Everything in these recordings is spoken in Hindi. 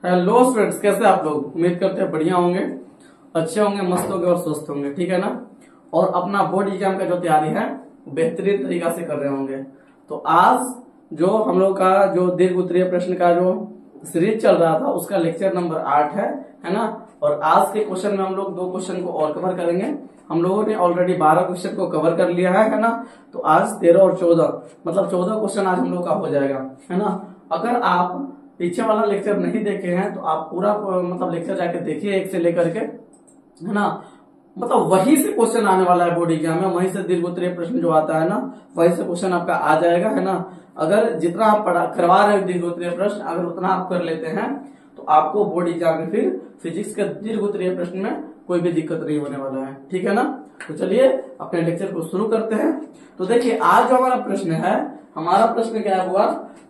हेलो स्टूडेंट्स, कैसे आप लोग? उम्मीद करते हैं बढ़िया होंगे, अच्छे होंगे, मस्त होंगे और स्वस्थ होंगे, ठीक है ना। और अपना बोर्ड एग्जाम का जो तैयारी है बेहतरीन तरीका से कर रहे होंगे। तो आज जो हम लोग का जो दीर्घ उत्तरीय प्रश्न का जो सीरीज चल रहा था उसका लेक्चर नंबर 8 है ना। और आज के क्वेश्चन में हम लोग 2 क्वेश्चन को और कवर करेंगे। हम लोगों ने ऑलरेडी 12 क्वेश्चन को कवर कर लिया है ना। तो आज 13 और 14 मतलब 14 क्वेश्चन आज हम लोग का हो जाएगा, है ना। अगर आप पीछे वाला लेक्चर नहीं देखे हैं तो आप पूरा मतलब लेक्चर जाके देखिए 1 से लेकर के, है ना। मतलब वहीं से क्वेश्चन आने वाला है बोर्ड एग्जाम में, वहीं से दीर्घ उत्तरीय प्रश्न जो आता है ना वहीं से क्वेश्चन आपका आ जाएगा, है ना। अगर जितना आप करवा रहे हैं दीर्घ उत्तरीय प्रश्न अगर उतना आप कर लेते हैं तो आपको बोर्ड एग्जाम में फिर फिजिक्स के दीर्घ उत्तरीय प्रश्न में कोई भी दिक्कत नहीं होने वाला है, ठीक है ना। तो चलिए अपने लेक्चर को शुरू करते हैं। तो देखिए आज जो हमारा प्रश्न है, हमारा प्रश्न क्या हुआ,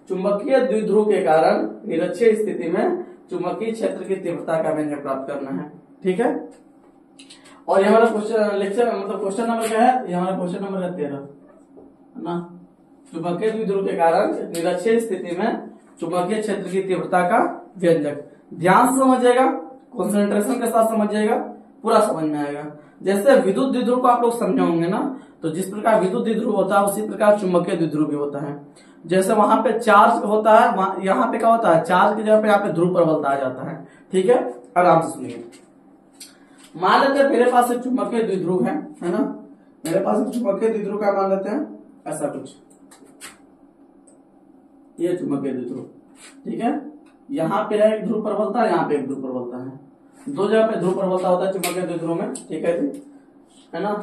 चुंबकीय द्विध्रुव के कारण निरक्षीय स्थिति में चुंबकीय क्षेत्र की तीव्रता का व्यंजक प्राप्त करना है, ठीक है। और ये हमारा क्वेश्चन लेक्चर मतलब क्वेश्चन नंबर क्या है, ये हमारा क्वेश्चन नंबर है 13, है ना। चुंबकीय द्विध्रुव के कारण निरक्षीय स्थिति में चुंबकीय क्षेत्र की तीव्रता का व्यंजक। ध्यान से समझिएगा, कंसंट्रेशन के साथ समझिएगा, पूरा समझ में आएगा। जैसे विद्युत द्विध्रुव को आप लोग समझे होंगे ना, तो जिस प्रकार विद्युत द्विध्रुव होता है उसी प्रकार चुंबकीय द्विध्रुव भी होता है। जैसे वहां पे चार्ज होता है, यहाँ पे क्या होता है, चार्ज की जगह पे यहाँ पे ध्रुव प्रबलता आ जाता है, ठीक है। आराम से सुनिए। मान लेते हैं मेरे पास एक चुंबकीय द्विध्रुव है ना। मेरे पास एक चुंबकीय द्विध्रुव का मान लेते हैं ऐसा कुछ, ये चुंबकीय द्विध्रुव, ठीक है। यहाँ पे है एक ध्रुव प्रबलता, यहाँ पे एक ध्रुव प्रबलता है, 2 जगह पे ध्रुव प्रबलता होता है चुंबकीय द्विध्रुव में, ठीक है जी, है ना।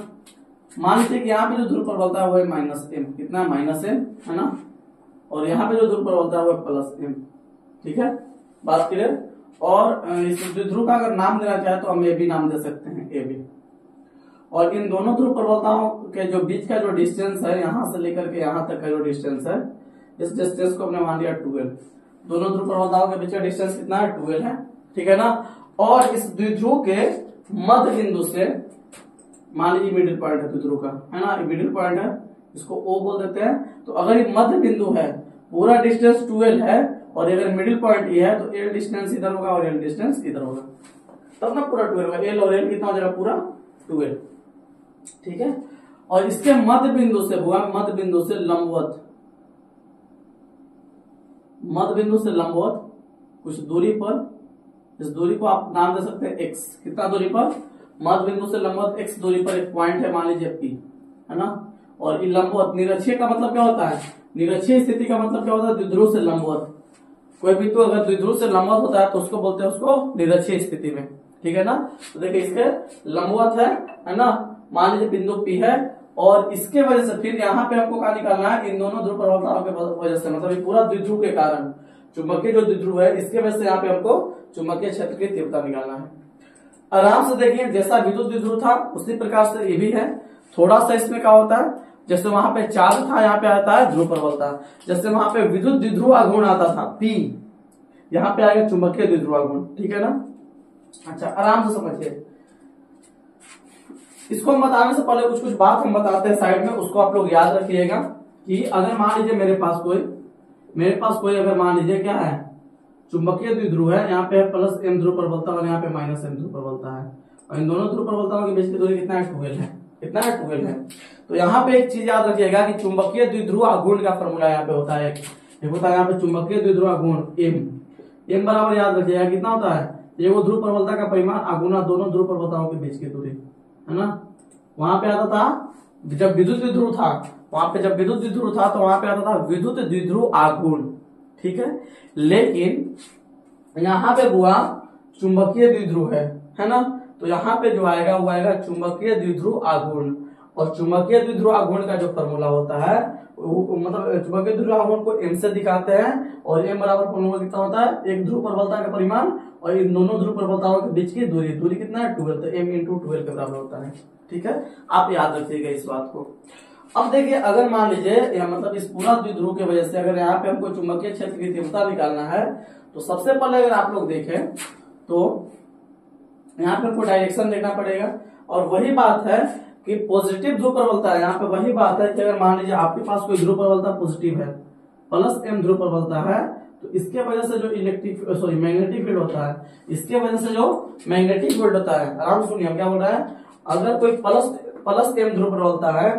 मान लीजिए कि यहाँ पे जो ध्रुव प्रबलता है वो है -m, कितना -m, है ना। और यहाँ पे जो ध्रुव प्रबलता है वो है +m, ठीक है, बात क्लियर। और इस द्विध्रुव का अगर नाम देना चाहे तो हम ए बी नाम दे सकते हैं, ए बी। और इन दोनों ध्रुव प्रबलताओं के जो बीच का जो डिस्टेंस है, यहाँ से लेकर के यहाँ तक का जो डिस्टेंस है, इस डिस्टेंस को हमने मान लिया 12। दोनों ध्रुव प्रबलताओं के बीच का डिस्टेंस कितना है, 12 है, ठीक है ना। और इस द्विध्रुव के मध्य बिंदु से, मान लीजिए मिडिल पॉइंट है द्विध्रुव का, है ना, मिडिल पॉइंट है, इसको O बोल देते हैं। तो अगर ये मध्य बिंदु है, पूरा डिस्टेंस 12 है, और अगर मिडिल पॉइंट ये है तो L डिस्टेंस इधर होगा और L डिस्टेंस इधर होगा, तब ना पूरा 12 होगा। L और L कितना हो जाएगा, पूरा 12, ठीक है। और इसके मध्य बिंदु से हुआ, मध्य बिंदु से लंबवत, मध्य बिंदु से लंबवत कुछ दूरी पर, इस दूरी को आप नाम दे सकते हैं x। कितना दूरी पर, मध्य बिंदु से लंबवत x दूरी पर एक पॉइंट है, मान लीजिए P, है ना। और ये लंबवत, निरक्षीय का मतलब क्या होता है, निरक्षीय स्थिति का मतलब क्या होता है, द्विध्रुव से लंबवत। कोई भी तो अगर द्विध्रुव से लंबवत होता है तो उसको बोलते हैं उसको निरक्षीय स्थिति में, ठीक है ना। तो देखिए इसके लंबवत है ना, मान लीजिए बिंदु P है, और इसके वजह से फिर यहाँ पे आपको क्या निकालना है, इन दोनों ध्रुव प्रबलताओं के वजह से, मतलब ये पूरा द्विध्रुव के कारण चुंबकीय जो द्विध्रुव है इसके वजह से यहाँ पे हमको चुंबकीय क्षेत्र की तीव्रता निकालना है। आराम से देखिए, जैसा विद्युत द्विध्रुव था उसी प्रकार से ये भी है। थोड़ा सा इसमें क्या होता है, जैसे वहां पे चार्ज था यहाँ पे आता है ध्रुव प्रबलता। जैसे वहां पे विद्युत द्विध्रुव आघूर्ण आता था P, यहाँ पे आएगा चुंबकीय द्विध्रुव आघूर्ण, ठीक है ना। अच्छा आराम से समझिए। इसको हम बताने से पहले कुछ बात हम बताते हैं साइड में, उसको आप लोग याद रखिएगा कि अगर मान लीजिए मेरे पास कोई अगर मान लीजिए क्या है, चुंबकीय द्विध्रुव है, यहाँ पे +m ध्रुव प्रबलता और यहाँ पे -m ध्रुव प्रबलता है, और इन दोनों ध्रुव प्रबलताओं के बीच की दूरी कितना है, 12 है, कितना है, 12 है। तो यहाँ पे एक चीज याद रखिएगा कि चुंबकीय द्विध्रुव आघूर्ण का फॉर्मूला यहाँ पे होता है, एक होता है यहाँ पे चुंबकीय द्विध्रुव आघूर्ण m बराबर याद रखिएगा कितना होता है, ये वो ध्रुव प्रबलता का परिमाण आगुना दोनों ध्रुव प्रबलताओं के बीच की दूरी, है ना। वहां पे आता था जब विद्युत द्विध्रुव था, वहां पे जब विद्युत द्विध्रुव था तो वहां पे आता था विद्युत द्विध्रुव आघूर्ण, ठीक है। लेकिन यहाँ पे हुआ चुंबकीय द्विध्रुव है ना। तो यहाँ पे जो आएगा वो आएगा चुंबकीय द्विध्रुव आघूर्ण। और चुंबकीय द्विध्रुव आघूर्ण का जो फॉर्मूला होता है मतलब चुंबकीय द्विध्रुव आघूर्ण को m से दिखाते हैं, और m बराबर फॉर्मूला कितना होता है, एक ध्रुव प्रबलता का परिमाण और इन दोनों ध्रुव प्रबलताओं के बीच की दूरी, दूरी कितना है, 12, तो m × 12 के बराबर होता है, ठीक है। आप याद रखिएगा इस बात को। अब देखिए अगर मान लीजिए मतलब इस पूरा द्विध्रुव की वजह से अगर यहाँ पे हमको चुंबकीय क्षेत्र की तीव्रता निकालना है, तो सबसे पहले अगर आप लोग देखें तो यहाँ पे हमको डायरेक्शन देखना पड़ेगा। और वही बात है कि पॉजिटिव ध्रुव प्रबलता है, यहाँ पे वही बात है कि अगर मान लीजिए आपके पास कोई ध्रुव प्रबलता पॉजिटिव है, +m ध्रुव प्रबलता है, तो इसके वजह से जो मैग्नेटिक फील्ड होता है, इसके वजह से जो मैग्नेटिक फील्ड होता है, आराम सुनिए हम क्या बोल रहा है, अगर कोई प्लस m ध्रुव प्रबलता है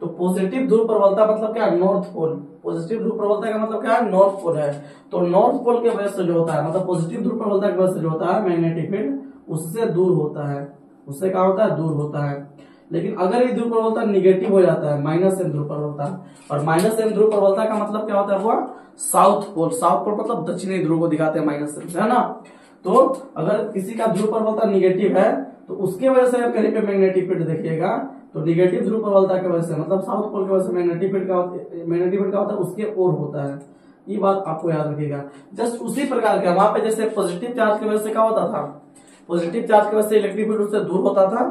तो पॉजिटिव ध्रुव प्रबलता मतलब क्या, नॉर्थ पोल। पॉजिटिव ध्रुव प्रबलता का मतलब क्या है, नॉर्थ पोल है। तो नॉर्थ पोल के वजह से जो होता है, मतलब पॉजिटिव ध्रुव प्रबलता की वजह से जो होता है मैग्नेटिक फील्ड, उससे दूर होता है। उससे क्या होता है, दूर होता है। लेकिन अगर ये ध्रुव प्रबलता निगेटिव हो जाता है, माइनस m ध्रुव प्रबलता, और माइनस m ध्रुव प्रबलता का मतलब क्या होता है, वो साउथ पोल। साउथ पोल मतलब दक्षिणी ध्रुव को दिखाते हैं माइनस m से, है ना। तो अगर किसी का ध्रुव प्रबलता निगेटिव है तो उसके वजह से अगर कहीं पे मैग्नेटिक फील्ड देखिएगा तो निगेटिव ध्रुव प्रबलता की वजह से, मतलब साउथ पोल की वजह से मैग्नेटिक फील्ड का होता है उसके ओर होता है। ये बात आपको याद रखिएगा। जस्ट उसी प्रकार का वहां पे जैसे पॉजिटिव चार्ज की वजह से क्या होता था, पॉजिटिव चार्ज की वजह से इलेक्ट्रिक फील्ड उससे दूर होता था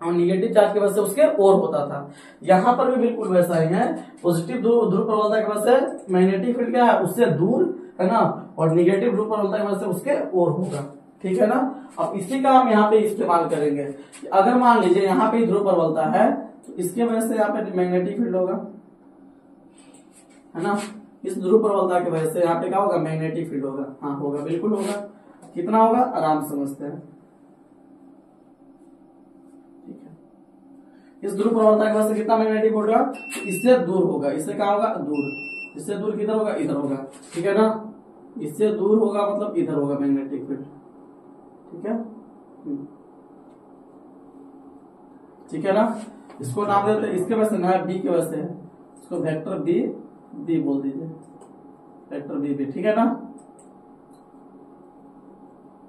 और निगेटिव चार्ज की वजह से उसके ओर होता था। यहाँ पर भी बिल्कुल वैसा ही है। पॉजिटिव ध्रुव प्रबलता की वजह से मैग्नेटिक फील्ड क्या है, उससे दूर है ना, और निगेटिव ध्रुव प्रबलता की वजह से उसके ओर होगा। ठीक है ना। अब इसी का हम यहाँ पे इस्तेमाल करेंगे। अगर मान लीजिए यहाँ पे ध्रुव प्रबलता है तो इसके वजह से यहाँ पे मैग्नेटिक फील्ड होगा, है ना। इस ध्रुव प्रबलता की वजह से यहाँ पे क्या होगा, मैग्नेटिक फील्ड होगा। हाँ होगा, बिल्कुल होगा। कितना होगा, आराम समझते हैं। ठीक है। इस ध्रुव प्रबलता की वजह से कितना मैग्नेटिक होगा, तो इससे दूर होगा। इससे क्या होगा, दूर। इससे दूर किधर होगा, इधर होगा। ठीक है ना। इससे दूर होगा मतलब इधर होगा मैग्नेटिक फील्ड। ठीक है। ठीक है ना। इसको नाम देते हैं, इसके वजह से ना बी की वजह से, इसको वेक्टर बी बोल दीजिए, वेक्टर बी। ठीक है ना।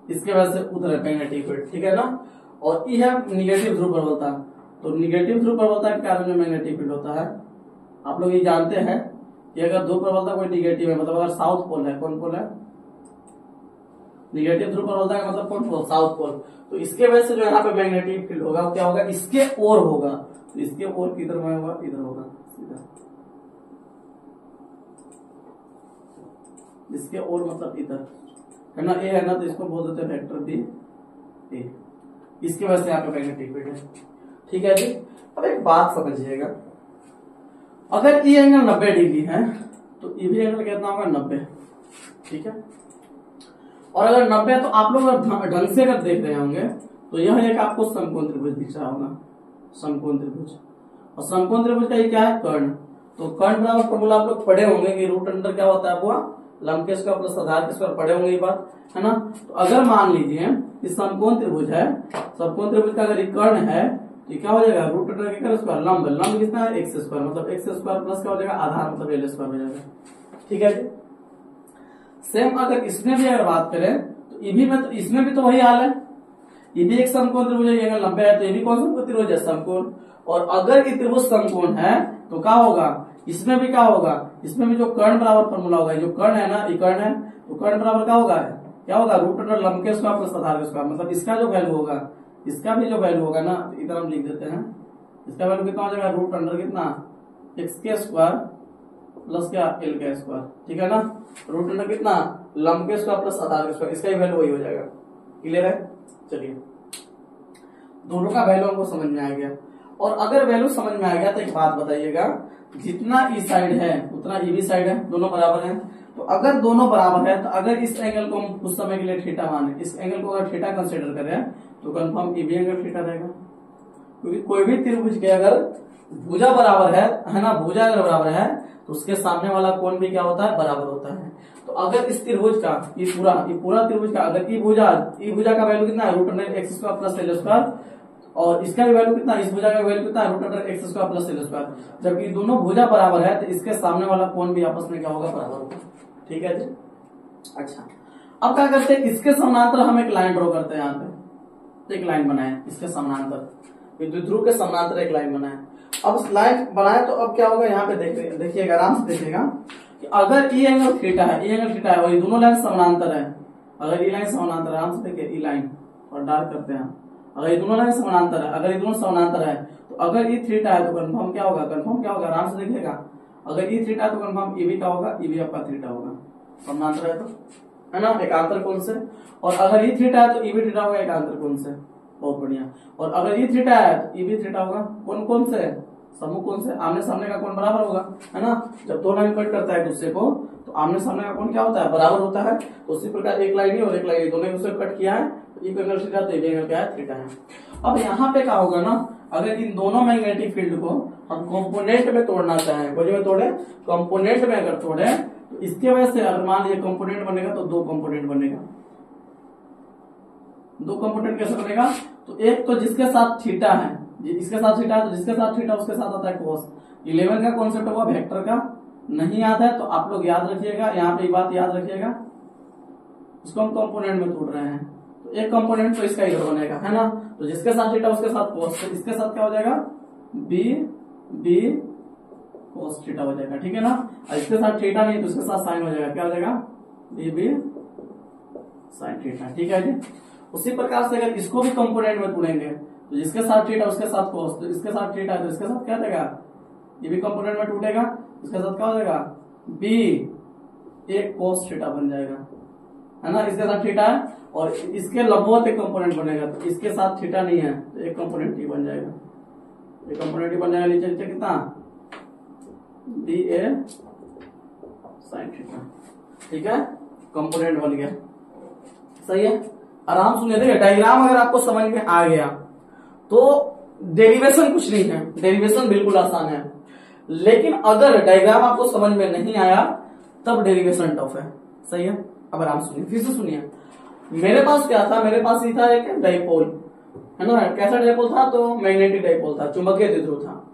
इसके वजह से उधर है मैग्नेटिक फील्ड। ठीक है ना। और ये है निगेटिव ध्रुव प्रबलता। तो निगेटिव ध्रुव प्रबलता के कारण जो मैग्नेटिक फील्ड होता है, आप लोग ये जानते हैं कि अगर ध्रुव प्रबलता कोई निगेटिव है, मतलब अगर साउथ पोल है, कौन पोल है, निगेटिव ध्रुव प्रबलता का मतलब कौन पोल, साउथ पोल। तो इसके वजह से जो यहाँ पे मैग्नेटिक फील्ड होगा वो क्या होगा, इसके ओर होगा। तो इसके ओर किधर में होगा, इधर होगा सीधा। इसके ओर मतलब इधर, है ना। ए है ना, तो इसको बोल देते हैं वेक्टर बी ए। इसकी वजह से यहाँ पे मैग्नेटिक फील्ड है। ठीक है जी। अब एक बात समझिएगा, अगर ई एंगल 90 डिग्री है तो ई भी एंगल कितना होगा, 90। ठीक है। और अगर 90 है तो आप लोग ढंग से अगर देख रहे होंगे तो यह एक आपको समकोण त्रिभुज दिख रहा होगा, समकोण त्रिभुज। और समकोण त्रिभुज का ये क्या है, कर्ण। तो कर्ण बराबर फॉर्मूला आप लोग पढ़े होंगे कि रूट अंडर क्या होता है, वो लंब के स्क्वायर प्लस आधार के स्क्वायर, पढ़े होंगे ये बात, है ना। तो अगर मान लीजिए कि समकोण त्रिभुज है, समकोण त्रिभुज का अगर कर्ण है तो क्या हो जाएगा, रूट अंडर के स्क्वायर, लंब कितना है, एक्स स्क्वायर, मतलब एक्स स्क्वायर प्लस क्या हो जाएगा, आधार मतलब एल स्क्वायर हो जाएगा। ठीक है जी। सेम अगर इसमें भी अगर बात करें तो इसमें भी तो वही हाल है। ये भी एक समकोण त्रिभुज है, अगर 90 है तो ये भी कौन सा त्रिभुज है, समकोण। और अगर ये त्रिभुज समकोण है तो क्या होगा, इसमें भी क्या होगा, इसमें भी जो कर्ण बराबर फॉर्मूला होगा, जो कर्ण है ना, ये कर्ण है, तो कर्ण बराबर क्या होगा, रूट अंडर लंब के स्क्वायर प्लस आधार के स्क्वायर, मतलब इसका जो वैल्यू होगा, इसका भी जो वैल्यू होगा ना, इधर हम लिख देते हैं, इसका वैल्यू कितना हो जाएगा, रूट अंडर कितना, एक्स के स्क्वायर प्लस क्या, एल का स्क्वायर। ठीक है ना। रूट अंडर कितना, लंब के स्क्वायर प्लस आधार के स्क्वायर, इसका ही वैल्यू वही हो जाएगा। क्लियर है। चलिए, दोनों का वैल्यू हमको समझ में आ गया। और अगर वैल्यू समझ में आ गया तो एक बात बताइएगा, जितना ई साइड है उतना ई भी साइड है, दोनों बराबर है। तो अगर दोनों बराबर है तो अगर इस एंगल को हम कुछ समय के लिए थीटा माने, इस एंगल को अगर थीटा कंसीडर करें तो कंफर्म ई भी एंगल थीटा रहेगा। क्योंकि कोई भी त्रिभुज के अगर भुजा बराबर है ना, भुजा अगर बराबर है तो उसके सामने वाला कोण भी क्या होता है, बराबर होता है। तो अगर इस त्रिभुज का ये पूरा त्रिभुज का अगर ई भुजा का वैल्यू कितना है, root under X square plus L square, और इसका भी वैल्यू कितना, इस भुजा का वैल्यू कितना है, root under X square plus L square. जबकि दोनों भुजा बराबर है तो इसके सामने वाला कोण भी आपस में क्या होगा, बराबर होगा। ठीक है जी। अच्छा, अब क्या करते हैं, इसके समानांतर हम एक लाइन ड्रॉ करते हैं। यहाँ पे एक लाइन बनाए इसके समानांतर, विद्युत ध्रुव के समानांतर एक लाइन बनाए। अब लाइन बनाए तो अब क्या होगा, यहाँ पे देखिएगा, आराम से देखिएगा कि अगर ई एंगल थीटा है, और ये दोनों लाइन समानांतर है, अगर ये लाइन समानांतर है, आराम से देखिए, ई लाइन और डार्क करते हैं, अगर ये दोनों लाइन समानांतर है, अगर ये दोनों समानांतर है तो अगर ई थीटा है तो कंफर्म क्या होगा, आराम से देखिएगा, अगर ई थीटा है तो कंफर्म ई भी क्या होगा, ई भी आपका थीटा होगा, समानांतर है तो, है ना, एकांतर कोण से। और अगर ई थीटा है तो ई भी थीटा होगा एकांतर कोण से। बहुत बढ़िया। और अगर ई थीटा है तो ई भी थीटा होगा, कौन से, सम्मुख कोण से आमने सामने का कोण बराबर होगा, है ना। जब दो लाइन कट करता है एक दूसरे को तो आमने सामने का कोण क्या होता है, बराबर होता है। तो उसी प्रकार एक लाइन ही और एक लाइन दोनों एक दूसरे को कट किया है तो एक एंगल थीटा, तो एक एंगल क्या है, थीटा है। अब यहाँ पे क्या होगा ना, अगर इन दोनों मैग्नेटिक फील्ड को हम कंपोनेंट में तोड़ना चाहें, बोलिए में तोड़े, कंपोनेंट में अगर तोड़े तो इसके वजह से अगर मान लीजिए कंपोनेंट बनेगा तो दो कंपोनेंट बनेगा। दो कंपोनेंट कैसे बनेगा, तो एक तो जिसके साथ थीटा है, इसके साथ थीटा है तो जिसके साथ थीटा उसके साथ आता है कोस। 11 का कॉन्सेप्ट हुआ वेक्टर का, नहीं याद है तो आप लोग याद रखिएगा, यहाँ पे बात याद रखिएगा। इसको हम कंपोनेंट में तोड़ रहे हैं तो एक कंपोनेंट तो इसका इधर बनेगा, है ना। तो जिसके साथ थीटा उसके साथ कोस, तो इसके साथ क्या हो जाएगा, बी कोस थीटा हो जाएगा, ठीक है ना। और इसके साथ थीटा नहीं तो उसके साथ साइन हो जाएगा, क्या हो जाएगा, बी साइन थीटा, ठीक है जी। उसी प्रकार से अगर इसको भी कंपोनेंट में तोड़ेंगे तो जिसके साथ थीटा उसके साथ कोस, तो इसके साथ थीटा है तो इसके साथ क्या देगा, ये भी कंपोनेंट में टूटेगा, इसके साथ क्या हो जाएगा, बी एक कोस थीटा बन जाएगा, है ना। इसके साथ थीटा है और इसके लंबवत एक कंपोनेंट बनेगा, तो इसके साथ थीटा नहीं है तो एक कंपोनेंट ही बन जाएगा, एक कंपोनेंट ही बन जाएगा। नीचे नीचे कितना, बी ए साइन थीटा, ठीक है, कंपोनेंट बन गया, सही है। आराम सुनिए, देखिए डायग्राम अगर आपको समझ में आ गया तो डेरिवेशन कुछ नहीं है, डेरिवेशन बिल्कुल आसान है। लेकिन अगर डायग्राम आपको समझ में नहीं आया तब डेरिवेशन टफ है, सही है। अब आराम सुनिए, फिर से सुनिए। मेरे पास क्या था, मेरे पास ही था एक डाइपोल, है ना। कैसा डाइपोल था, तो मैग्नेटिक डाइपोल था, चुंबकीय द्विध्रुव था।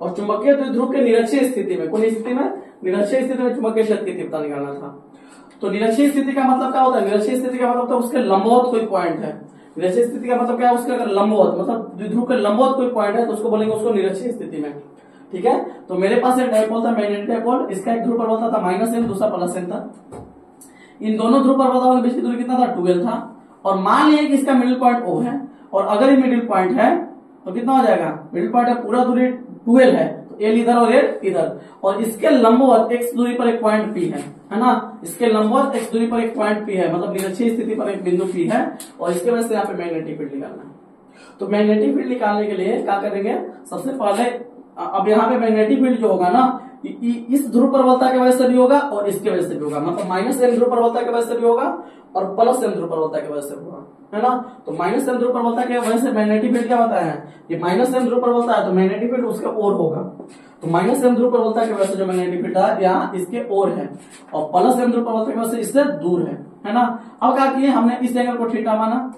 और चुंबकीय द्विध्रुव के निरक्षीय स्थिति में, कौन स्थिति में, निरक्षीय स्थिति में चुंबकीय क्षेत्र की तीव्रता निकालना था। तो निरक्षीय स्थिति का मतलब क्या होता है, निरक्षीय स्थिति का मतलब तो उसके लंबवत कोई पॉइंट है। निरक्षीय स्थिति का मतलब क्या है, उसके अगर लंबवत मतलब द्विध्रुव के लंबवत कोई पॉइंट है तो उसको बोलेंगे उसको निरक्षीय स्थिति में, ठीक है। तो मेरे पास एक डाइपोल था, मैग्नेटिक डाइपोल, इसका एक ध्रुव प्रबलता था -m, दूसरा +m था। इन दोनों ध्रुव प्रबलताओं के बीच की दूरी कितना था, 12 था। और मान लिया कि इसका मिडिल पॉइंट O है, और अगर ये मिडिल पॉइंट है तो कितना हो जाएगा, मिडिल पॉइंट है, पूरा दूरी 12 है, तो L इधर और L इधर, और इसके लंबवत x दूरी पर एक पॉइंट P है ना। इसके लंबवत x दूरी पर एक पॉइंट P है, मतलब निरक्षीय स्थिति पर एक बिंदु P है, और इसके वजह से यहाँ पे मैग्नेटिक फील्ड निकालना है। तो मैग्नेटिक फील्ड निकालने के लिए क्या करेंगे, सबसे पहले अब यहाँ पे मैग्नेटिक फील्ड जो होगा ना, इस ध्रुव प्रबलता की वजह से भी होगा और इसके वजह से भी होगा, मतलब -m ध्रुव प्रबलता की वजह से भी होगा और +m ध्रुव प्रबलता की वजह से भी होगा, है ना। तो -m ध्रुव प्रबलता की वजह से मैग्नेटिक फील्ड क्या होता है, ये -m ध्रुव प्रबलता है तो मैग्नेटिक फील्ड उसके ओर होगा। तो -m ध्रुव प्रबलता की वजह से जो मैग्नेटिक फील्ड है यहाँ इसके ओर है, और +m ध्रुव प्रबलता की वजह से इससे दूर है ना। अब क्या किए हमने, इस एंगल को थीटा माना,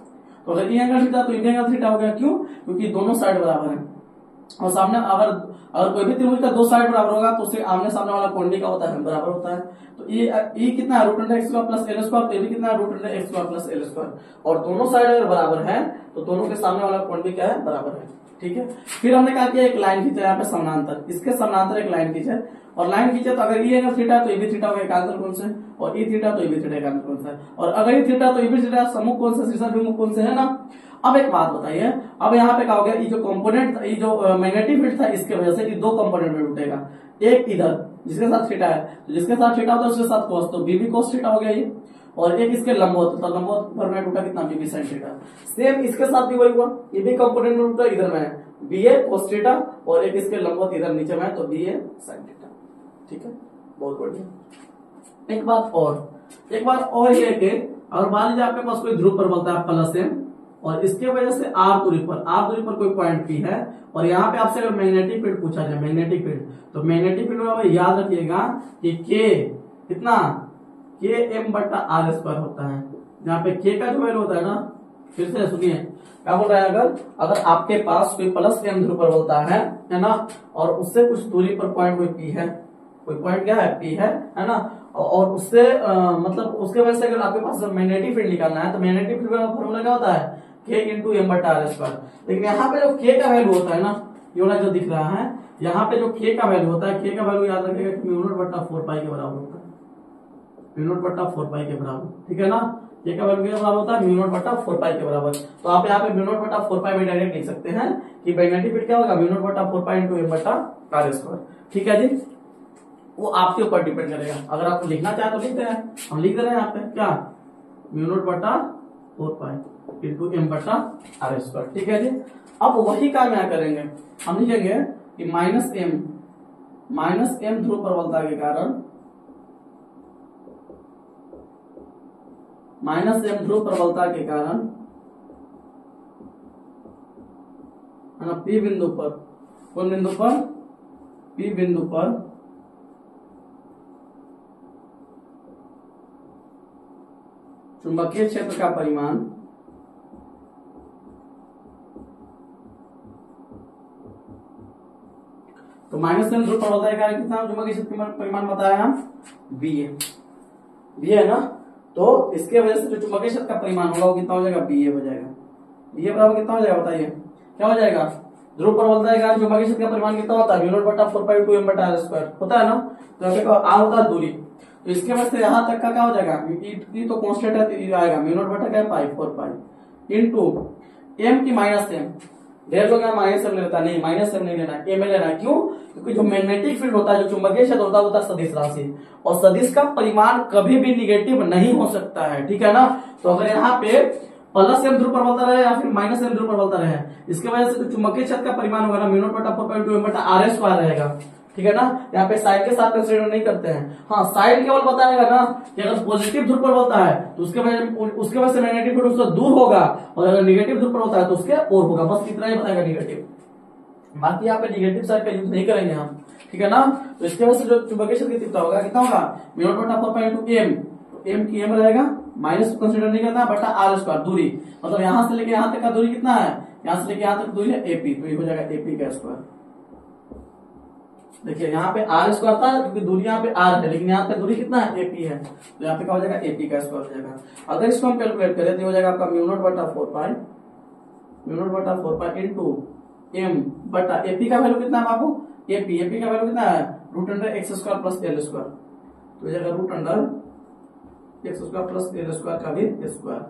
तो अगर ये एंगल थीटा तो ये एंगल थीटा हो गया, क्यों, क्योंकि दोनों साइड बराबर है। और सामने अगर कोई भी त्रिभुज का दो साइड बराबर होगा तो उससे आमने सामने वाला कोण भी क्या होता है, बराबर होता है। तो ये कितना है, √x² + l², तो ये भी कितना है, √x² + l²। और दोनों साइड अगर बराबर है तो दोनों के सामने वाला कोण भी क्या है, बराबर है, ठीक है। फिर हमने क्या किया, एक लाइन खींचा यहाँ पे समानांतर, इसके समानांतर एक लाइन खींचे, और लाइन खींचे तो अगर ये एंगल थीटा तो ये भी थीटा होगा एकांतर कोण से, और ये थीटा तो ये भी थीटा एकांतर कोण से, और अगर ये थीटा तो ये भी थीटा सम्मुख कोण से, शीर्षाभिमुख कोण से, है ना। अब एक बात बताइए, अब यहाँ पे क्या हो गया, ये जो कंपोनेंट, ये जो मैग्नेटिक फील्ड था इसके वजह से ये दो कंपोनेंट में टूटेगा, एक इधर जिसके साथ थीटा है, तो जिसके साथ थीटा होता है उसके साथ कोस, तो बी भी कोस थीटा हो गया ये, और एक इसके लंबवत, तो लंबवत पर में टूटा कितना, बी साइन थीटा। सेम इसके साथ भी वही हुआ, ये भी कंपोनेंट में टूटा, इधर में है बी ए कोस थीटा, और एक इसके लंबवत इधर नीचे में है तो बी ए साइन थीटा, ठीक है, बहुत बढ़िया। एक बात और ये कि अगर मान लीजिए आपके पास कोई ध्रुव प्रबलता है +m, और इसके वजह से r दूरी पर कोई पॉइंट P है, और यहाँ पे आपसे अगर मैग्नेटिक फील्ड पूछा जाए, मैग्नेटिक फील्ड, तो मैग्नेटिक फील्ड में याद रखिएगा कि K कितना, Km/r² होता है। यहाँ पे K का जो वैल्यू होता है ना, फिर से सुनिए क्या बोल रहा है, अगर आपके पास कोई +m ध्रुव प्रबलता है ना, और उससे कुछ दूरी पर पॉइंट कोई P है, कोई पॉइंट क्या है, P है ना, और उससे मतलब उसके वजह से अगर आपके पास मैग्नेटिक फील्ड निकालना है तो मैग्नेटिक फील्ड का फॉर्मूला क्या होता है, K × m/r²। लेकिन यहाँ पे जो K का वैल्यू होता है ना, ये वाला जो दिख रहा है, यहाँ पे जो K का वैल्यू होता है, K का वैल्यू याद रखिएगा कि μ0/4π के बराबर होता है, μ0/4π के बराबर, ठीक है ना। K का वैल्यू के बराबर होता है μ0/4π के बराबर। तो आप यहाँ पे μ0/4π में डायरेक्ट लिख सकते हैं कि मैग्नेटिक फील्ड क्या होगा, μ0/4π × m/r², ठीक है जी। वो आपके ऊपर डिपेंड करेगा, अगर आप लिखना चाहे तो लिखते हैं, हम लिख दे रहे हैं यहाँ पे क्या, μ0/4π × m/r², ठीक है जी। अब वही काम यहाँ करेंगे, हम लिखेंगे कि माइनस एम ध्रुव प्रबलता के कारण है ना पी बिंदु पर, कौन बिंदु पर, पी बिंदु पर चुंबकीय क्षेत्र का परिमाण तो माइनस एम ध्रुव प्रबलता के कारण कितना चुंबकीय क्षेत्र का परिमाण बताया हम, बी है ना। तो इसके वजह से जो चुंबकीय क्षेत्र का परिमाण होगा वो कितना हो जाएगा, बी हो जाएगा। बी बराबर कितना हो जाएगा बताइए, क्या हो जाएगा, ध्रुव प्रबलता के कारण चुंबकीय क्षेत्र का परिमाण कितना होता है, म्यू नॉट बटा 4π2m बटा r स्क्वायर होता है ना। तो यहाँ पे r होता है दूरी, तो इसके वजह से यहाँ तक का क्या हो जाएगा, ई तो कांस्टेंट है तो ये आएगा म्यू नॉट बटा क्या है पाई 4π इनटू m की माइनस m। ढेर लोग माइनस एम लेता, नहीं माइनस एम नहीं लेना, एम लेना। क्यों, क्योंकि जो मैग्नेटिक फील्ड होता है, जो चुंबकीय क्षेत्र होता है, होता है सदिश राशि, और सदिश का परिमाण कभी भी निगेटिव नहीं हो सकता है, ठीक है ना। तो अगर यहाँ पे प्लस एम ध्रुव प्रबलता रहे या फिर माइनस एम ध्रुव प्रबलता रहे, इसके वजह से जो चुंबकीय क्षेत्र का परिमाण होगा ना म्यू नॉट बटा 4π2m बटा r स्क्वायर रहेगा, ठीक है ना। यहाँ पे साइन के साथ कंसीडर नहीं करते हैं। हाँ, साइन केवल बताएगा ना कि अगर पॉजिटिव ध्रुव प्रबलता है तो उसके वजह से मैग्नेटिक फील्ड उससे दूर होगा, और अगर निगेटिव ध्रुव प्रबलता है तो उसके और होगा, बस इतना ही बताएगा निगेटिव। बाकी यहाँ पे निगेटिव साइड का यूज नहीं करेंगे हम, ठीक है ना। तो इसके वजह से जो चुंबकीय क्षेत्र की तीव्रता होगा कितना होगा, म्यू नॉट बटा 4π m की m रहेगा, माइनस को कंसीडर नहीं करना, बटा r स्क्वायर दूरी, मतलब यहां से लेके यहां तक का दूरी कितना है, यहां से लेके यहां तक दूरी है एपी, तो ये हो जाएगा एपी का स्क्वायर। देखिए यहाँ पे r स्क्वायर था क्योंकि दूरी यहाँ पे r है, लेकिन यहाँ पे दूरी कितना है, एपी है, तो यहाँ पे क्या हो जाएगा, एपी का स्क्वायर हो जाएगा। अगर इसको हम कैलकुलेट करें तो हो जाएगा आपका म्यू नॉट बटा 4π इनटू m बटा एपी का वैल्यू कितना है बाबू, एपी का वैल्यू कितना है, √x² प्लस l स्क्वायर, तो हो जाएगा √x² प्लस l स्क्वायर का भी स्क्वायर,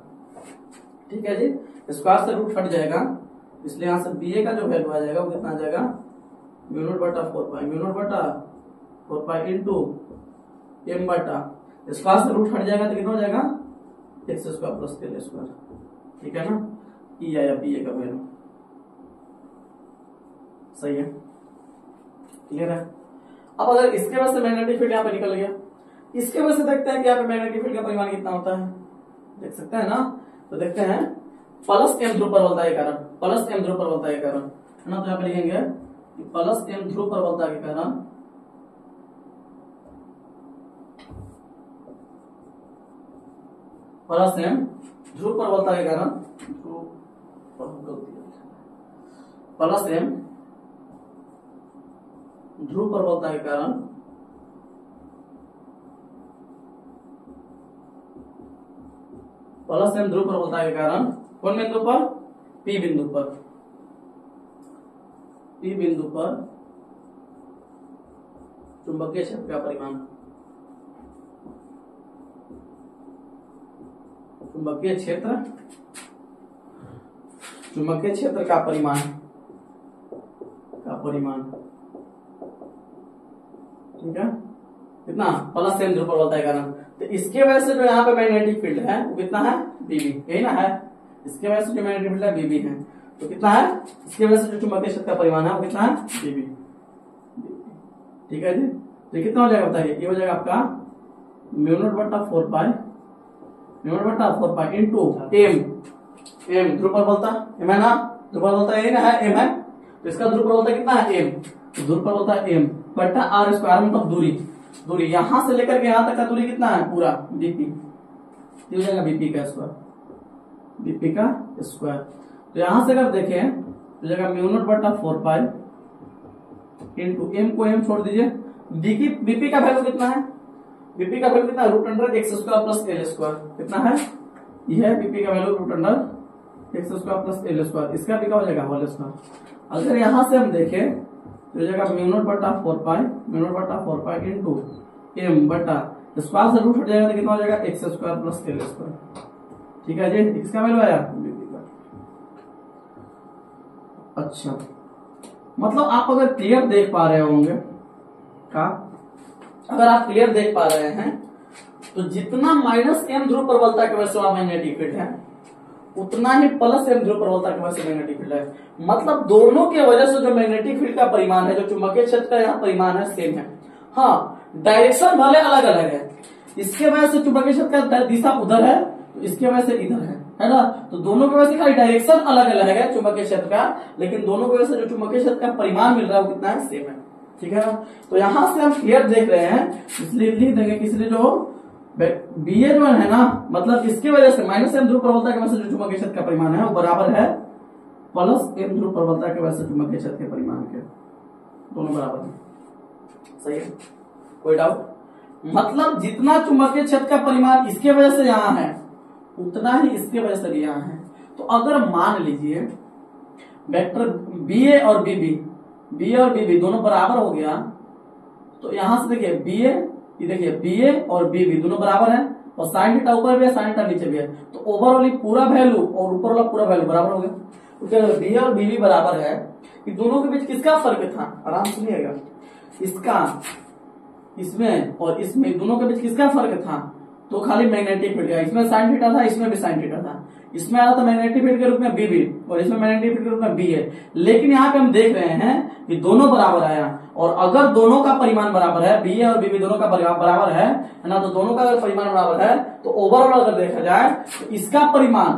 ठीक है जी। स्क्वायर से रूट हट जाएगा, इसलिए यहाँ से बी का जो वैल्यू आ जाएगा वो कितना आ जाएगा, म्यू नॉट बटा 4π इनटू m बटा स्क्वायर से रूट हट जाएगा तो कितना हो जाएगा, x² प्लस l स्क्वायर, ठीक है ना। ई आया बी का वैल्यू, सही है, क्लियर है। अब अगर इसके वजह से मैग्नेटिक फील्ड यहाँ पे निकल गया, इसके वजह से देखते हैं कि यहाँ पे मैग्नेटिक फील्ड का परिमाण कितना होता है, देख सकते हैं ना। तो देखते हैं प्लस एम ध्रुव प्रबलता के कारण, है ना। तो यहाँ पे लिखेंगे प्लस एम ध्रुव प्रबलता के कारण प्लस एम ध्रुव प्रबलता के कारण प्लस एम ध्रुव प्रबलता के कारण प्लस एम ध्रुव प्रबलता के कारण कौन बिंदु पर, पी बिंदु पर चुंबकीय क्षेत्र का परिमाण, चुंबकीय क्षेत्र का परिमाण ठीक है, कितना, प्लस एम ध्रुव प्रबलता के कारण। तो इसके वजह से जो यहाँ पे मैग्नेटिक फील्ड है वो कितना है, बीबी, यही ना है। इसके वजह से जो मैग्नेटिक फील्ड है बीबी है, तो कितना है, इसके वजह से जो चुंबकीय क्षेत्र का परिमाण है वो कितना है, बीबी, ठीक है जी। तो कितना हो जाएगा बताइए, ये हो जाएगा आपका म्यू नॉट बटा 4π इनटू एम ध्रुव प्रबलता, एम है ना, ध्रुव प्रबलता यही ना है, एम है, तो इसका ध्रुव प्रबलता कितना है, एम, ध्रुव प्रबलता एम बटा r स्क्वायर, मतलब दूरी यहां से लेकर के यहां तक का दूरी कितना है, पूरा बीपी, हो जाएगा बीपी का स्क्वायर। तो यहां से अगर देखें तो जाएगा म्यू नॉट बटा 4π इनटू एम को एम छोड़ दीजिए, बीपी का वैल्यू कितना है, बीपी का वैल्यू कितना है, √x² प्लस l स्क्वायर, कितना है, यह है बीपी का value √x² plus l square, इसका भी क्या हो जाएगा, होल स्क्वायर। अगर यहां से हम देखें तो हो जाएगा म्यू नॉट बटा 4π इनटू m बटा स्क्वायर से रूट हट जाएगा तो कितना हो जाएगा, x² प्लस l स्क्वायर, ठीक है जी। इसका वैल्यू आया बीपी का। अच्छा, मतलब आप अगर क्लियर देख पा रहे होंगे अगर आप क्लियर देख पा रहे हैं तो जितना -m ध्रुव प्रबलता के वजह से मैग्नेटिक फील्ड है उतना ही प्लस m ध्रुव प्रबलता की वजह से मैग्नेटिक फील्ड है। मतलब दोनों के वजह से जो मैग्नेटिक फील्ड का परिमाण है, जो चुंबकीय क्षेत्र का यहाँ परिमाण है, सेम है। हाँ, डायरेक्शन भले अलग अलग है, इसके वजह से चुंबकीय क्षेत्र का दिशा उधर है, तो इसके वजह से इधर है ना। तो दोनों की वजह से खाली डायरेक्शन अलग अलग है चुंबकीय क्षेत्र का, लेकिन दोनों की वजह से जो चुंबकीय क्षेत्र का परिमाण मिल रहा है वो कितना है, सेम है। ठीक है ना। तो यहां से हम क्लियर देख रहे हैं, इसलिए लिख देंगे कि इसलिए जो बीए जो है ना, मतलब इसकी वजह से माइनस एम ध्रुव प्रबलता की वजह से जो चुंबकीय क्षेत्र का परिमाण है वो बराबर है प्लस एम ध्रुव प्रबलता की वजह से चुंबकीय क्षेत्र के परिमाण के, दोनों बराबर है। सही है, कोई डाउट? मतलब जितना चुंबकीय क्षेत्र का परिमाण इसके वजह से यहाँ है, उतना ही इसके वजह से भी यहाँ है। तो अगर मान लीजिए वेक्टर बीए और बीबी दोनों बराबर हो गया, तो यहां से देखिए बीए, ये देखिए बीए और बीबी दोनों बराबर है, और साइन थीटा ऊपर भी है, साइन थीटा नीचे भी है, तो ओवरऑल पूरा वैल्यू और ऊपर वाला पूरा वैल्यू बराबर हो गया। तो बीए और बीबी बराबर है, कि दोनों के बीच किसका फर्क था, आराम से सुनिएगा, इसका इसमें और इसमें दोनों के बीच किसका फर्क था, तो खाली मैग्नेटिक फील्ड का। इसमें साइन थीटा था, इसमें भी साइन थीटा था, इसमें आ रहा था मैग्नेटिक फील्ड के रूप में बीबी और इसमें मैग्नेटिक फील्ड के रूप में बी है। लेकिन यहाँ पे हम देख रहे हैं कि दोनों बराबर आया, और अगर दोनों का परिमाण बराबर है, बी और बीबी दोनों का बराबर है ना, तो दोनों का अगर परिमाण बराबर है तो ओवरऑल अगर देखा जाए तो इसका परिमाण,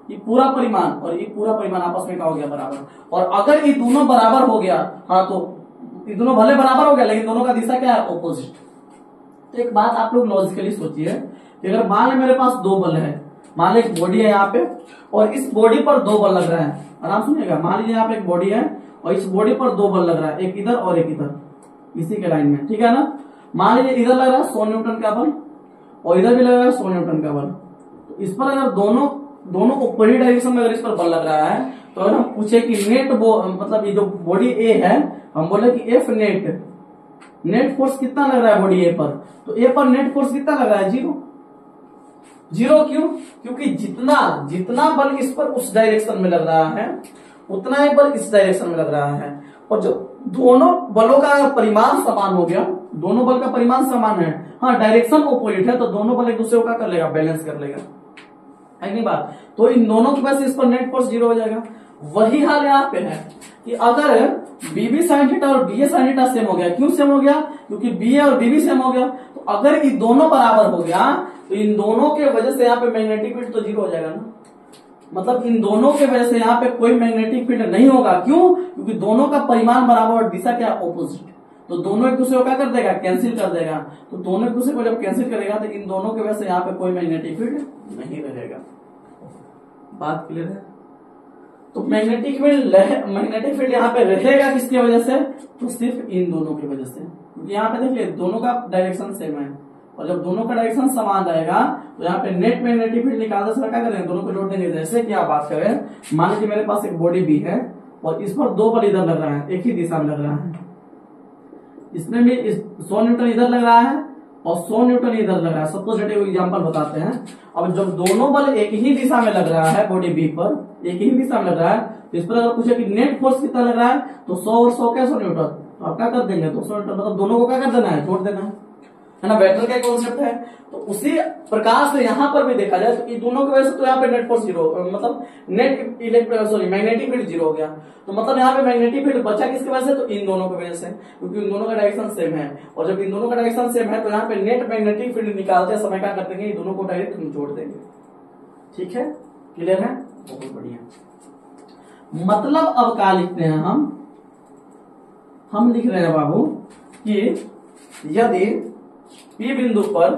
ये पूरा परिमाण और ये पूरा परिमाण आपस में क्या हो गया, बराबर। और अगर ये दोनों बराबर हो गया, हाँ, तो ये दोनों भले बराबर हो गया, लेकिन दोनों का दिशा क्या है, ऑपोजिट। तो एक बात आप लोग लॉजिकली सोचिए कि अगर मान ले मेरे पास दो बल है, मान ली एक बॉडी है यहाँ पे और इस बॉडी पर दो बल लग रहा है, आराम सुनिएगा, मान लीजिए यहाँ पे एक बॉडी है और इस बॉडी पर दो बल लग रहा है, एक इधर और एक इधर, इसी के लाइन में, ठीक है ना। मान लीजिए इधर लग रहा है 100 न्यूटन का बल और इधर भी लग रहा है 100 न्यूटन का बल। तो इस पर अगर दोनों ऊपरी डायरेक्शन में अगर इस पर बल लग रहा है, तो अगर हम पूछे कि नेट मतलब ये जो बॉडी ए है, हम बोले कि एफ नेट फोर्स कितना लग रहा है बॉडी ए पर, तो ए पर नेट फोर्स कितना लग रहा है, जीरो। क्यों? क्योंकि जितना बल इस पर उस डायरेक्शन में लग रहा है, उतना ही बल इस डायरेक्शन में लग रहा है। और जो दोनों बलों का परिमाण समान हो गया, दोनों बल का परिमाण समान है, हाँ, डायरेक्शन ऑपोजिट है, तो दोनों बल एक दूसरे को क्या कर लेगा, बैलेंस कर लेगा, है नहीं बात। तो इन दोनों की वजह से इस पर नेट फोर्स जीरो हो जाएगा। वही हाल यहाँ पे है कि अगर बीबी साइन थीटा और बीए साइन थीटा सेम हो गया, क्यों सेम हो गया, क्योंकि बीए और बीबी सेम हो गया, तो अगर ये दोनों बराबर हो गया तो इन दोनों के वजह से यहाँ पे मैग्नेटिक फील्ड तो जीरो हो जाएगा ना। मतलब इन दोनों के वजह से यहाँ पे कोई मैग्नेटिक फील्ड नहीं होगा। क्यों? क्योंकि दोनों का परिमाण बराबर और दिशा क्या, ऑपोजिट। तो दोनों एक दूसरे को क्या कर देगा, कैंसिल कर देगा। तो दोनों एक दूसरे को जब कैंसिल करेगा तो इन दोनों की वजह से यहाँ पे कोई मैग्नेटिक फील्ड नहीं रहेगा। बात क्लियर है? तो मैग्नेटिक फील्ड यहाँ पे रहेगा किसकी वजह से, तो सिर्फ इन दोनों की वजह से। क्योंकि यहाँ पे देखिए दोनों का डायरेक्शन सेम है, और जब दोनों का डायरेक्शन समान रहेगा तो यहाँ पे नेट मैग्नेटिक फील्ड निकालने से क्या करेंगे, दोनों को जोड़ देंगे। जैसे कि आप बात करें, मान लीजिए मेरे पास एक बॉडी भी है और इस पर दो बल इधर लग रहा है, एक ही दिशा में लग रहा है, इसमें भी 100 न्यूटन इधर लग रहा है और 100 न्यूटन इधर लग रहा है। सपोज एग्जांपल बताते हैं। अब जब दोनों बल एक ही दिशा में लग रहा है, बॉडी बी पर एक ही दिशा में लग रहा है, तो इस पर अगर पूछे कि नेट फोर्स कितना लग रहा है, तो 100 और 100 क्या 100 न्यूटन, तो आप क्या कर देंगे, 200 न्यूटन। मतलब दोनों को क्या कर देना है, जोड़ देना है ना। वेक्टर का कॉन्सेप्ट है। तो उसी प्रकार से यहाँ पर भी देखा जाए तो दोनों की वजह से तो यहाँ पे नेट फोर्स जीरो, मतलब मैग्नेटिक फील्ड जीरो हो गया। तो मतलब यहाँ पे मैग्नेटिक फील्ड बचा किसकी वजह से, तो इन दोनों की वजह से, क्योंकि इन दोनों का डायरेक्शन सेम है। और जब इन दोनों का डायरेक्शन सेम है तो यहाँ पे नेट मैग्नेटिक फील्ड निकालते समय क्या कर देंगे, इन दोनों को डायरेक्ट हम जोड़ देंगे। ठीक है, क्लियर है, बहुत बढ़िया। मतलब अब क्या लिखते हैं हम लिख रहे हैं बाबू कि यदि P बिंदु पर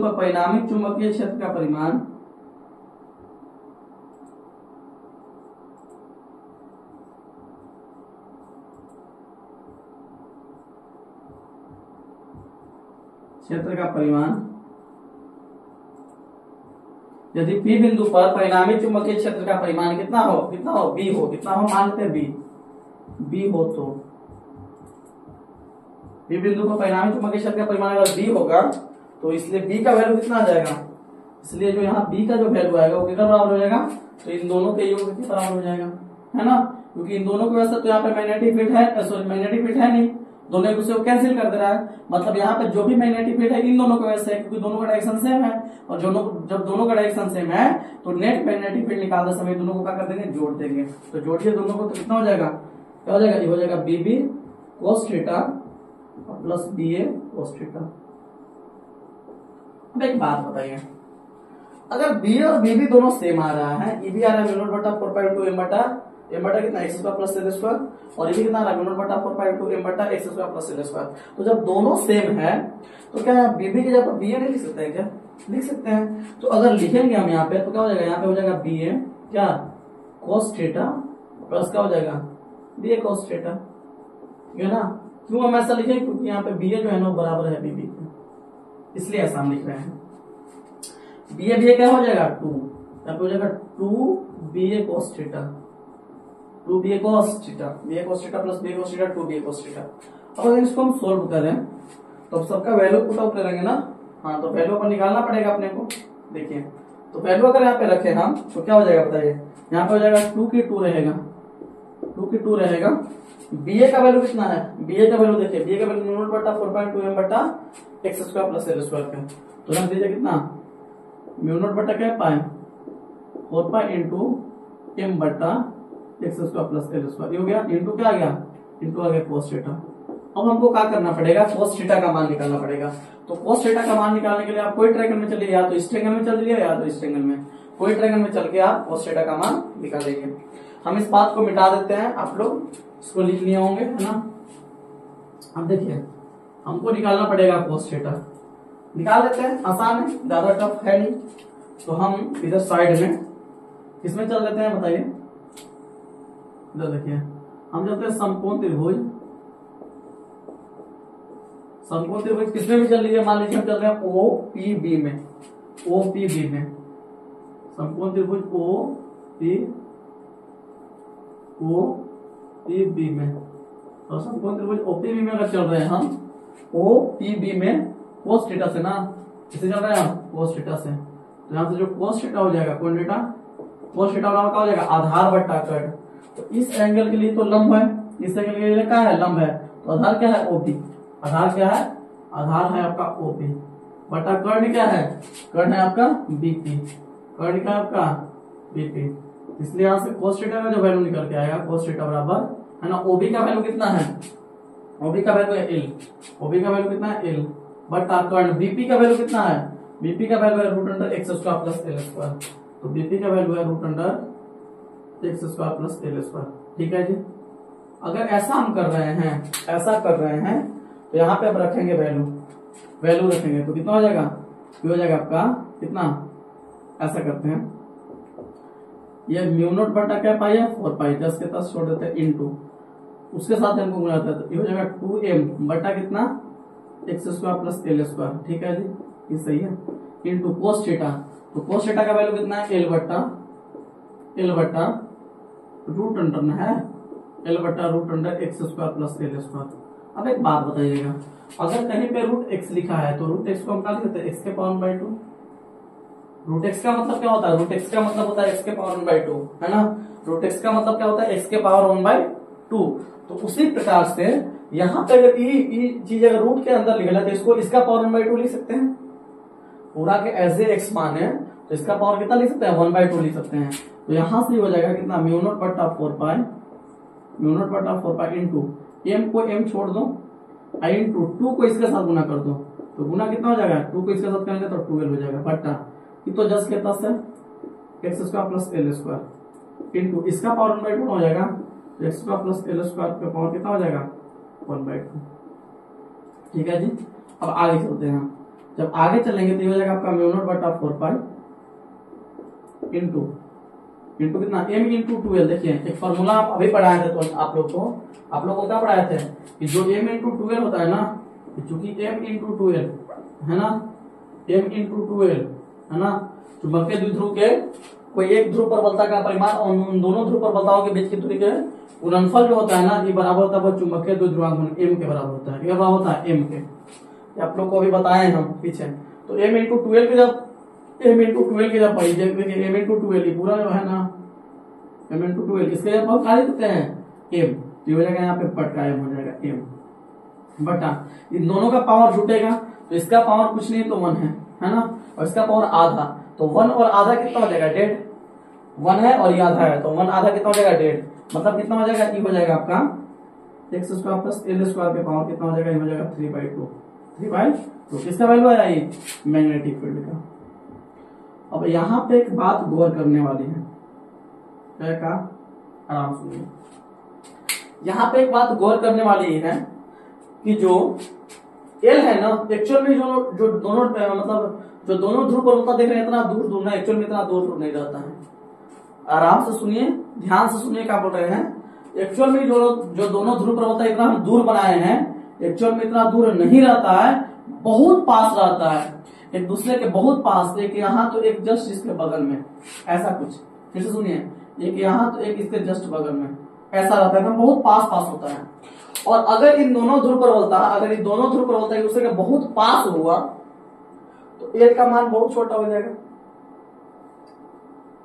परिणामी चुंबकीय क्षेत्र का परिमाण यदि P बिंदु पर परिणामी चुंबकीय क्षेत्र का परिमाण कितना हो B हो, मान लेते हैं B हो, तो B बिंदु पर परिणामी चुंबकीय क्षेत्र का परिमाण अगर B होगा तो इसलिए B का वैल्यू कितना आ जाएगा, इसलिए जो यहाँ B का जो वैल्यू आएगा वो कितना बराबर हो जाएगा, तो इन दोनों के योग के बराबर हो जाएगा, है ना। क्योंकि इन दोनों की वजह से तो यहाँ पे मैग्नेटिक फील्ड है, सॉरी मैग्नेटिक फील्ड है नहीं, दोनों एक दूसरे को कैंसिल कर दे रहा है। मतलब यहाँ पे जो भी मैग्नेटिक फील्ड है इन दोनों की वजह से है, क्योंकि दोनों का डायरेक्शन सेम है, और जब दोनों का डायरेक्शन सेम है तो नेट मैग्नेटिक फील्ड निकालते समय दोनों को क्या कर देंगे, जोड़ देंगे। तो जोड़िए दोनों को, तो कितना हो जाएगा, क्या हो जाएगा, ये हो जाएगा B B cos theta plus B A cos theta. अब एक बात बताइए, अगर बी और बीबी दोनों सेम आ रहा है, ये भी आ रहा है म्यू नॉट बटा 4 एम बटा कितना x square plus L square, और ये भी कितना आ रहा है म्यू नॉट बटा 4 एम बटा x square plus L square. तो जब दोनों सेम है तो क्या बीबी की जगह बी ए नहीं लिख सकते हैं क्या, लिख सकते हैं। तो अगर लिखेंगे हम यहाँ पे तो क्या हो जाएगा, यहाँ पे हो जाएगा बी ए क्या कोस थीटा प्लस क्या हो जाएगा बी ए कोस थीटा, ठीक है ना। क्यों हम ऐसा लिखें, क्योंकि यहाँ पे बी ए जो है ना बराबर है बीबी के, इसलिए ऐसा हम लिख रहे हैं। बी ए क्या हो जाएगा 2, यहाँ पे हो जाएगा 2 बी ए कोस थीटा, 2 बी ए कोस थीटा, बी ए कोस थीटा प्लस बी ए कोस थीटा 2 बी ए कोस थीटा। अब अगर इसको हम सोल्व करें तो सबका वैल्यू पुट आउट करेंगे ना, हाँ तो वैल्यू अपन निकालना पड़ेगा अपने को। देखिए तो वैल्यू अगर यहाँ पे रखे हम तो क्या हो जाएगा बताइए, यहाँ पे हो जाएगा 2 की 2 रहेगा, 2 की 2 रहेगा। बी ए का वैल्यू कितना है, बी ए का वैल्यू देखिए, बी ए का वैल्यू म्यू नॉट बटा 4.2 एम बटा x square plus L square का, तो रख दीजिए कितना म्यू नॉट बटा क्या पाए 4 पाई इंटू एम बटा x square plus L square, ये हो गया, इंटू क्या आ गया, इंटू आ गया कोस थीटा। अब हमको क्या करना पड़ेगा, कोस थीटा का मान निकालना पड़ेगा। तो कोस थीटा का मान निकालने के लिए आप कोई ट्रायंगल में चलिए, या तो इस ट्रायंगल में चल रही है या तो इस ट्रायंगल में, कोई ट्रायंगल में चल के आप कोस थीटा का मान निकालेंगे। हम इस बात को मिटा देते हैं, आप लोग इसको लिख लिए होंगे, है ना। अब देखिए हमको निकालना पड़ेगा कोस थीटा, निकाल देते हैं, आसान है, ज्यादा टफ है नहीं। तो हम इधर साइड में किसमें चल देते हैं बताइए, इधर देखिए हम चलते हैं समकोण त्रिभुज, समकोण त्रिभुज किसमें भी चल रही है, मान लीजिए हम चल रहे हैं ओ पी बी में, ओ पी बी में, समकोण त्रिभुज ओ पी बी में, और समकोण त्रिभुज ओ पी बी में अगर चल रहे हैं हम ओ पी बी में कोस थीटा से ना, किससे चल रहे हैं हम कोस थीटा से, तो यहां से जो कोस थीटा हो जाएगा, कौन थीटा कोस थीटा क्या हो जाएगा आधार बट्टा कर्ण। तो इस एंगल के लिए तो लंब है, इस एंगल के लिए क्या है लंब है, तो आधार क्या है ओपी, आधार क्या है, आधार है आपका ओपी बटा कर्ण क्या है, कर्ण है आपका बीपी, कर्ण क्या है आपका बीपी। इसलिए यहां से कोस थीटा का जो वैल्यू निकल के आएगा कोस थीटा बराबर है ना, ओबी का वैल्यू कितना है, ओबी का वैल्यू है एल, ओबी का वैल्यू कितना है एल बटा कर्ण बीपी का वैल्यू कितना है, बीपी का वैल्यू है root under X square plus L square, तो बीपी का वैल्यू है root under X square plus L square, ठीक है जी। अगर ऐसा हम कर रहे हैं, ऐसा कर रहे हैं तो यहाँ पे हम रखेंगे वैल्यू, वैल्यू रखेंगे तो कितना हो जाएगा, ये हो जाएगा आपका कितना, ऐसा करते हैं, ये म्यू नॉट बटा क्या पाई है 4 पाई, 10 के 10 छोड़ देते हैं इंटू, उसके साथ हमको गुणाते हैं तो ये हो जाएगा 2m बटा कितना x square plus L square, ठीक है जी, ये सही है, इंटू कोस थीटा, तो कोस थीटा का वैल्यू कितना है एल बट्टा रूट अंडर ना है, एल बट्टा root under X square plus L square. अब एक बात बताइएगा, अगर कहीं पे रूट एक्स लिखा है तो रूट एक्स को हम क्या लिखते हैं एक्स के पावर 1/2, रूट एक्स का मतलब क्या होता है, रूट एक्स का मतलब होता है एक्स के पावर 1/2, है ना, रूट एक्स का मतलब क्या होता है एक्स के पावर 1/2। तो उसी प्रकार से यहाँ पे अगर ये चीज अगर रूट के अंदर लिखा है तो इसको इसका पावर 1/2 लिख सकते हैं, पूरा के एज ए एक्स मान है तो इसका पावर कितना लिख सकते हैं 1/2 लिख सकते हैं। तो यहां से हो जाएगा कितना म्यू नॉट बटा 4 पाई, म्यू नॉट बटा 4 पाई इंटू एम को एम छोड़ दो, आई इंटू 2 को इसके साथ गुना कर दो, तो गुना कितना हो जाएगा 2 को इसके साथ करेंगे तो 12 हो जाएगा बट्टा ये तो 10 के 10 है x square plus L square into इसका पावर 1/2 हो जाएगा, तो x square plus L square का पावर कितना हो जाएगा 1/2, ठीक है जी। अब आगे चलते हैं, जब आगे चलेंगे तो ये हो जाएगा आपका म्यू नॉट बटा 4 पाई इंटू कितना m इंटू 12। देखिए एक फॉर्मूला आप अभी पढ़ाए थे तो आप लोग को क्या पढ़ाए थे कि जो m इंटू 12 होता है ना, चूंकि m इंटू 12 है ना, m इंटू 12 है ना, चुंबकीय द्विध्रुव के कोई एक ध्रुव प्रबलता का परिमाण और उन दोनों ध्रुव प्रबलताओं के बीच की दूरी के गुणनफल जो होता है ना, ये बराबर होता है वो चुंबकीय द्विध्रुवांक m के बराबर होता है, क्या बराबर होता है m के, आप लोग को अभी बताए हम पीछे। तो m इंटू 12 के जब m इंटू 12 के जब पाई देखिए m इंटू 12 पूरा जो है ना m इंटू 12 किसके जगह खा देते हैं m, तो ये हो जाएगा यहाँ पे पटका m हो जाएगा m बटा इन दोनों का पावर जुटेगा तो इसका पावर कुछ नहीं तो 1 है ना, और इसका पावर आधा, तो 1 और आधा कितना हो जाएगा 1.5, 1 है और ये आधा है तो 1 आधा कितना हो जाएगा 1.5, मतलब कितना हो जाएगा ई हो जाएगा आपका x square plus L square के पावर कितना हो जाएगा, ये हो जाएगा 3/2 किसका वैल्यू आया ये मैग्नेटिक फील्ड का। अब यहाँ पे एक बात गौर करने वाली है, क्या का आराम सुनिए, यहाँ पे एक बात गौर करने वाली है कि जो एल है ना एक्चुअल में जो दोनों मतलब जो दोनों ध्रुव पर होता देख रहे हैं इतना दूर दूर ना, एक्चुअल में इतना दूर नहीं रहता है। आराम से सुनिए, ध्यान से सुनिए क्या बोल रहे हैं। एक्चुअल में जो दोनों ध्रुव पर होता है इतना हम दूर बनाए हैं, एक्चुअल में इतना दूर नहीं रहता है, बहुत पास रहता है एक दूसरे के, बहुत पास। एक यहाँ तो एक जस्ट इसके बगल में, ऐसा कुछ, फिर से सुनिए, एक यहाँ तो एक इसके जस्ट बगल में, ऐसा रहता है, बहुत पास पास होता है। और अगर इन दोनों ध्रुव पर बोलता है, अगर इन दोनों ध्रुव पर बोलता है एक दूसरे के बहुत पास हुआ तो एल का मान बहुत छोटा हो जाएगा।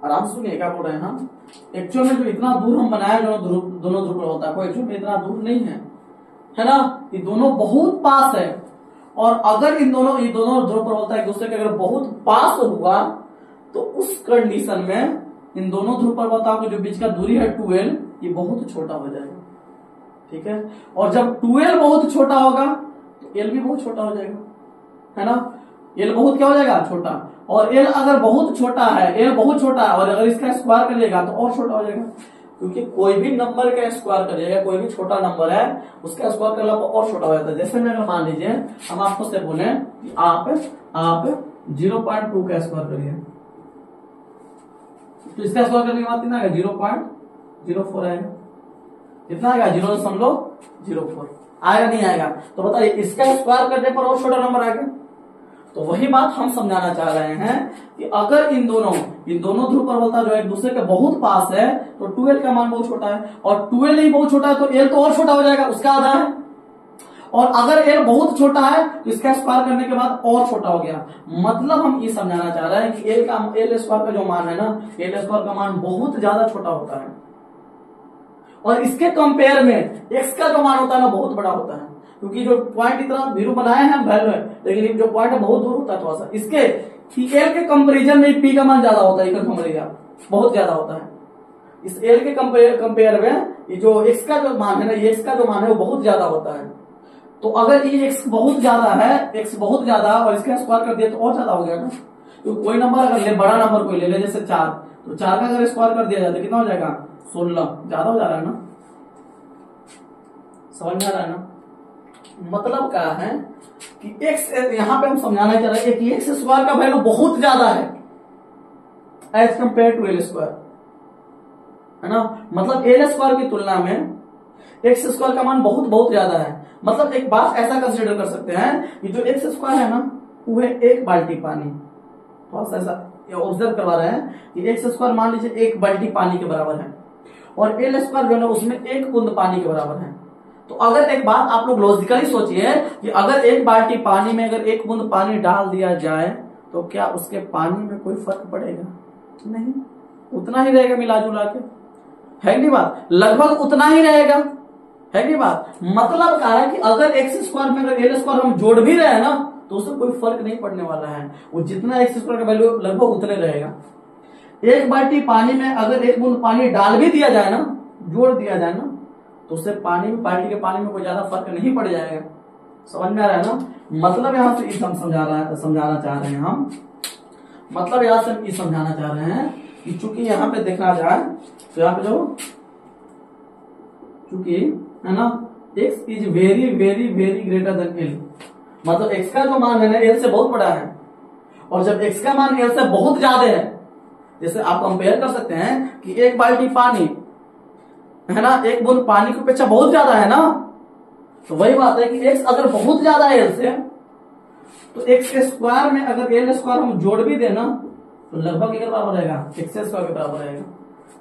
आराम से सुनिए क्या बोल रहे हैं हम। एक्चुअल में जो इतना दूर हम बनाए दोनों ध्रुव पर होता है, कोई एक्चुअल में इतना दूर नहीं है ना, ये दोनों बहुत पास है। और अगर ये दोनों ध्रुव पर होता है एक दूसरे के अगर बहुत पास हुआ तो उस कंडीशन में इन दोनों ध्रुव पर्वताओं के जो बीच का दूरी है 12, ये बहुत छोटा हो जाएगा, ठीक है। और जब 12 बहुत छोटा होगा तो एल भी बहुत छोटा हो जाएगा, है ना, एल बहुत क्या हो जाएगा छोटा। और एल अगर बहुत छोटा है, एल बहुत छोटा है और अगर इसका स्क्वायर करिएगा तो और छोटा हो जाएगा, क्योंकि कोई भी नंबर का स्क्वायर करिएगा, कोई भी छोटा नंबर है उसका स्क्वायर करने पर और छोटा हो जाता है। जैसे मैं अगर मान लीजिए हम आपको से बोले कि आप 0.2 का स्क्वायर करिए तो इसका स्क्वायर करने के बाद कितना आएगा 0.04 आएगा, कितना आएगा 0.04 आएगा नहीं आएगा। तो बताइए इसका स्क्वायर करने पर और छोटा नंबर आएगा। तो वही बात हम समझाना चाह रहे हैं कि अगर इन दोनों ध्रुव पर्वता जो एक दूसरे के बहुत पास है तो 12 का मान बहुत छोटा है, और 12 ही बहुत छोटा है तो एल तो और छोटा हो जाएगा, उसका आधा है। और अगर एल बहुत छोटा है तो इसका स्क्वायर करने के बाद और छोटा हो गया। मतलब हम ये समझाना चाह रहे हैं कि एल स्क्वायर का जो मान है ना, एल स्क्वायर का मान बहुत ज्यादा छोटा होता है, और इसके कंपेयर में एक्स का जो मान होता है ना बहुत बड़ा होता है, क्योंकि जो पॉइंट इतना जीरो बनाए हैं वैल्यू है, लेकिन जो पॉइंट है बहुत दूर होता है थोड़ा सा। इसके एल के कंपेरिजन में पी का मान ज्यादा होता है, बहुत ज्यादा होता है। इस एल के कंपेयर में ये जो एक्स का जो मान है ना, ये एक्स का जो मान है वो बहुत ज्यादा होता है। तो अगर ये एक्स बहुत ज्यादा है, एक्स बहुत ज्यादा और इसका स्क्वायर कर दिया तो और ज्यादा हो गया ना। तो कोई नंबर अगर ले, बड़ा नंबर कोई ले ले जैसे 4, तो 4 का अगर स्क्वायर कर दिया जाए तो कितना हो जाएगा 16, ज्यादा हो जा रहा है ना, समझ में आ रहा है ना। मतलब क्या है कि एक्स, यहां पे हम समझाना चाह रहे हैं कि एक्स स्क्वायर का वैल्यू बहुत ज्यादा है as compare to L square, है ना। मतलब एल स्क्वायर की तुलना में एक्स स्क्वायर का मान बहुत बहुत ज्यादा है। मतलब एक बात ऐसा कंसिडर कर सकते हैं कि जो एक्स स्क्वायर है ना वो है 1 बाल्टी पानी, थोड़ा सा ऐसा ऑब्जर्व करवा रहे हैं कि एक्स स्क्वायर मान लीजिए 1 बाल्टी पानी के बराबर है, और एल स्क्वायर जो है ना उसमें 1 बूंद पानी के बराबर है। तो अगर एक बात आप लोग लॉजिकली सोचिए कि अगर 1 बाल्टी पानी में अगर 1 बूंद पानी डाल दिया जाए तो क्या उसके पानी में कोई फर्क पड़ेगा? नहीं, उतना ही रहेगा मिला जुला के, है नहीं बात, लगभग उतना ही रहेगा, है नहीं बात। मतलब क्या है कि अगर एक्स स्क्वायर में अगर एल स्क्वायर हम जोड़ भी रहे हैं ना तो उससे कोई फर्क नहीं पड़ने वाला है, वो जितना एक्स स्क्वायर का वैल्यू लगभग उतने रहेगा। 1 बाल्टी पानी में अगर 1 बूंद पानी डाल भी दिया जाए ना, जोड़ दिया जाए ना, तो उससे पानी में, बाल्टी के पानी में कोई ज्यादा फर्क नहीं पड़ जाएगा। समझ में आ रहा है ना। मतलब यहां से हम समझाना चाह रहे हैं हम, मतलब यहां से हम ये समझाना चाह रहे हैं कि चूंकि यहाँ पे देखा जाए तो यहाँ पे जो चूंकि है ना x is very very very greater than L, मतलब x का जो मान है ना एल से बहुत बड़ा है, और जब x का मान एल से बहुत ज्यादा है, जैसे आप कंपेयर कर सकते हैं कि 1 बाल्टी पानी है ना 1 बूंद पानी की अपेक्षा बहुत ज्यादा है ना, तो वही बात है कि x अगर बहुत ज्यादा है एल से तो x के स्क्वायर में अगर एल स्क्वायर हम जोड़ भी देना तो लगभग एक बराबर रहेगा, एक्स स्क्वायर के बराबर रहेगा।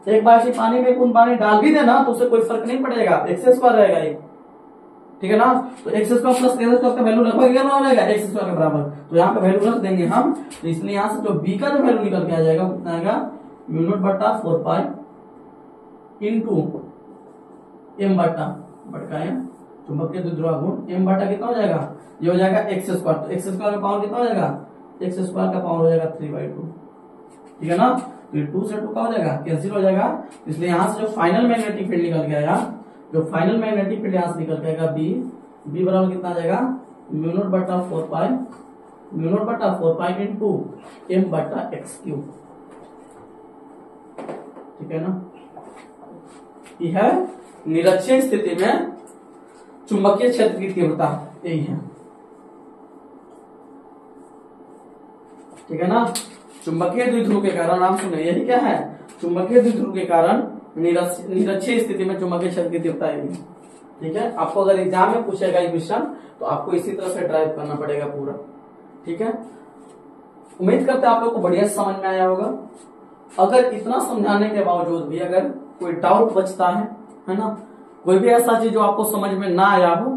1 बाल्टी पानी में 1 बूंद पानी डाल भी देना तो उससे कोई फर्क नहीं पड़ेगा, एक्स स्क्वायर रहेगा ये, ठीक है ना। तो x square plus L square का वैल्यू लगभग क्या रहेगा, एक्स स्क्वायर के बराबर। तो यहाँ पे वैल्यू रख देंगे हम, तो इसलिए यहाँ से जो बी का जो वैल्यू निकल के आ जाएगा कितना आएगा, म्यू नॉट बटा 4 पाई इंटू एम बटा एम, चुंबकीय द्विध्रुव गुण एम बटा कितना हो जाएगा, ये हो जाएगा एक्स स्क्वायर। तो एक्स स्क्वायर का पावर कितना हो जाएगा, एक्स स्क्वायर का पावर हो जाएगा 3/2, ठीक है ना। तो ये 2 से 2 का हो जाएगा, कैंसिल हो जाएगा। इसलिए यहां से जो फाइनल मैग्नेटिक फील्ड निकल के आया, जो फाइनल मैग्नेटिक फील्ड यहां से निकल के आएगा बी बराबर कितना आ जाएगा, म्यू नॉट बटा 4 पाई इंटू एम बटा एक्स क्यूब, ठीक है ना। यह है निरक्षीय स्थिति में चुंबकीय क्षेत्र की तीव्रता, यही है, ठीक है ना। चुंबकीय द्विध्रुव के कारण, नाम सुने, यही क्या है, चुंबकीय द्विध्रुव के कारण निरक्षीय स्थिति में चुंबकीय क्षेत्र की तीव्रता यही है, ठीक है। आपको अगर एग्जाम में पूछेगा ये क्वेश्चन तो आपको इसी तरह से ड्राइव करना पड़ेगा पूरा, ठीक है। उम्मीद करते हैं आप लोग को बढ़िया समझ में आया होगा। अगर इतना समझाने के बावजूद भी अगर कोई डाउट बचता है ना, कोई भी ऐसा चीज जो आपको समझ में ना आया हो,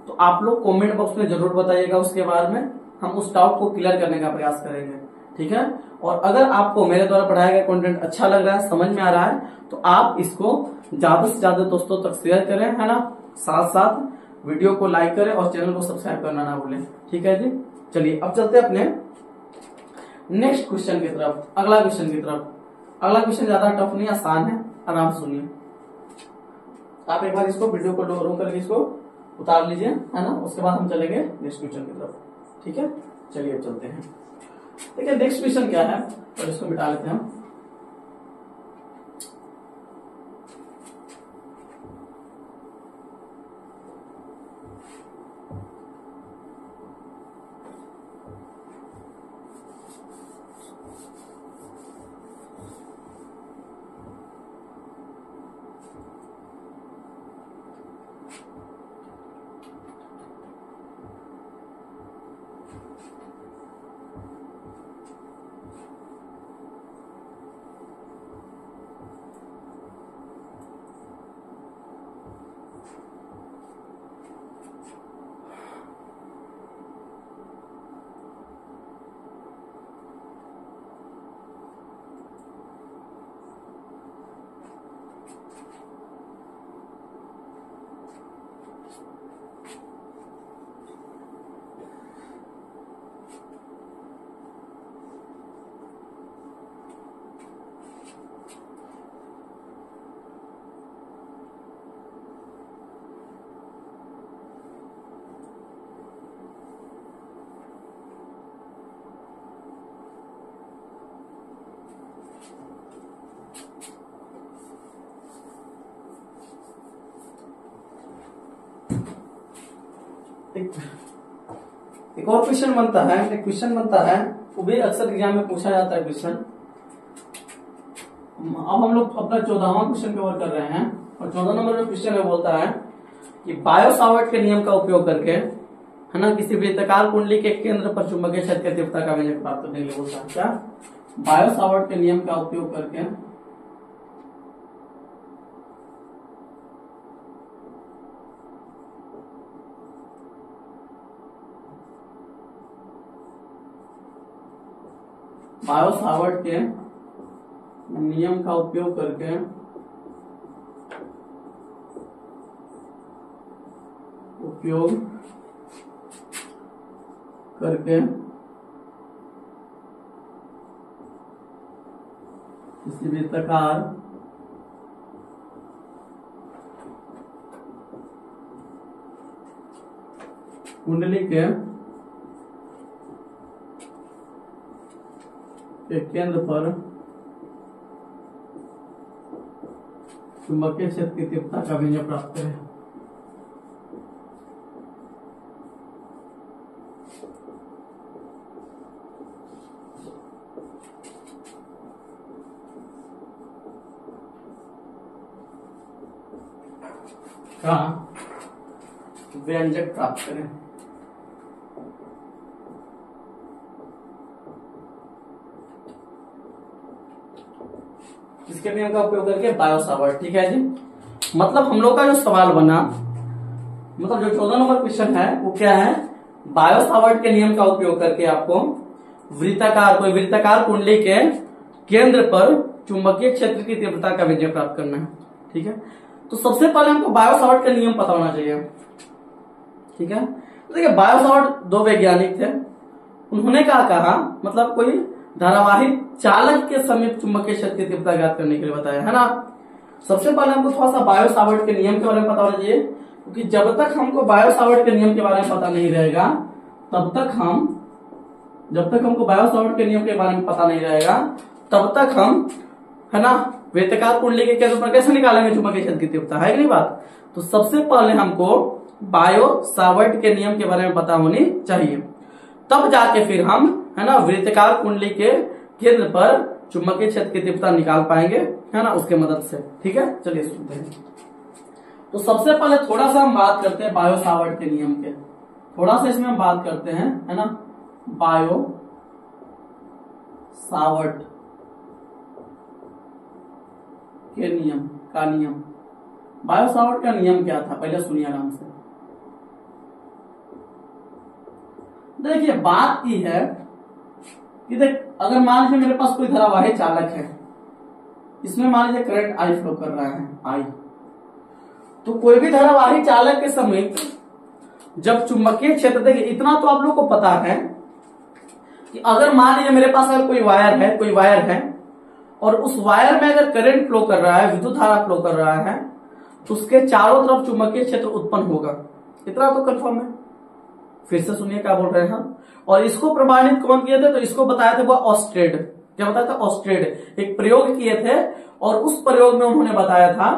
तो आप लोग कमेंट बॉक्स में जरूर बताइएगा, उसके बाद में हम उस डाउट को क्लियर करने का प्रयास करेंगे, ठीक है। और अगर आपको मेरे द्वारा पढ़ाया गया कंटेंट अच्छा लग रहा है, समझ में आ रहा है, तो आप इसको ज्यादा से ज्यादा दोस्तों तक शेयर करें, है ना। साथ साथ वीडियो को लाइक करें और चैनल को सब्सक्राइब करना ना भूलें, ठीक है जी। चलिए अब चलते हैं अपने नेक्स्ट क्वेश्चन की तरफ, अगला क्वेश्चन की तरफ। अगला क्वेश्चन ज्यादा टफ नहीं, आसान है, आराम से सुनिए। आप एक बार इसको वीडियो को रो करके इसको उतार लीजिए, है ना। उसके बाद हम चलेंगे नेक्स्ट क्वेश्चन की तरफ, ठीक है। चलिए अब चलते हैं। देखिए नेक्स्ट क्वेश्चन क्या है, और इसको मिटा लेते हैं हम। एक और क्वेश्चन बनता है, वो भी अक्सर एग्जाम में पूछा जाता है क्वेश्चन। अब हम लोग अपना 14वां क्वेश्चन कवर कर रहे हैं, और 14 नंबर जो क्वेश्चन है बोलता है कि बायो-सावर्ट के नियम का उपयोग करके, है ना, किसी वृत्ताकार कुंडली के केंद्र पर चुंबकीय क्षेत्र की तीव्रता का व्यंजक प्राप्त करने के लिए बोलता है। क्या? बायो-सावर्ट के नियम का उपयोग करके बायो-सावर्ट के नियम का उपयोग करके किसी वृत्ताकार कुंडली के केंद्र पर चुंबकीय क्षेत्र की तीव्रता का व्यंजक प्राप्त करें। का व्यंजक प्राप्त करें। इसके नियम का उपयोग करके बायो-सावर्ट, ठीक है जी। मतलब हम लोग का जो सवाल बना, मतलब जो 14 नंबर क्वेश्चन है वो क्या है, बायो-सावर्ट के नियम का उपयोग करके आपको कोई वृत्ताकार कुंडली के केंद्र पर चुंबकीय क्षेत्र की तीव्रता का व्यंजक प्राप्त करना है, ठीक है। तो सबसे पहले हमको बायो सावर्ट का नियम पता होना चाहिए, ठीक है। तो देखिए बायो सावर्ट दो वैज्ञानिक थे, उन्होंने क्या कहा, मतलब कोई धारावाहिक चालक के समीप चुंबकीय क्षेत्र की तीव्रता ज्ञात करने के लिए बताया, है ना। सबसे पहले हमको थोड़ा सा बायो सावर्ट के नियम के बारे में पता होना चाहिए, क्योंकि जब तक हमको बायो सावर्ट के नियम के बारे में पता नहीं रहेगा जब तक हमको बायो सावर्ट के नियम के बारे में पता नहीं रहेगा तब तक हम, है ना, वृत्ताकार कुंडली के केंद्र पर कैसे निकालेंगे चुंबकीय क्षेत्र की तीव्रता, है कि नहीं बात। तो सबसे पहले हमको बायो सावर्ट के नियम के बारे में पता होनी चाहिए, तब जाके फिर हम, है ना, वृत्ताकार कुंडली के केंद्र पर चुंबकीय क्षेत्र की तीव्रता निकाल पाएंगे, है ना, उसके मदद से, ठीक है। चलिए सुनते हैं। तो सबसे पहले थोड़ा सा हम बात करते हैं बायो सावर्ट के नियम के, थोड़ा सा इसमें हम बात करते हैं, है ना, बायो सावर्ट के नियम का नियम। बायो सावर्ट का नियम क्या था, पहले सुनिए आराम से। देखिए बात ये है कि देख, अगर मान लीजिए मेरे पास कोई धारावाही चालक है, इसमें मान लीजिए करंट आई फ्लो कर रहा है, आई, तो कोई भी धारावाही चालक के समीप जब चुंबकीय क्षेत्र, देखिए इतना तो आप लोग को पता है कि अगर मान लीजिए मेरे पास अगर कोई वायर है और उस वायर में अगर करंट फ्लो कर रहा है, विद्युत धारा फ्लो कर रहा है, तो उसके चारों तरफ चुंबकीय क्षेत्र उत्पन्न होगा, इतना तो कंफर्म है। फिर से सुनिए क्या बोल रहे हैं हम। और इसको प्रमाणित कौन किए थे, तो इसको बताया था वो ऑस्ट्रेड, क्या बताया था, ऑस्ट्रेड एक प्रयोग किए थे, और उस प्रयोग में उन्होंने बताया था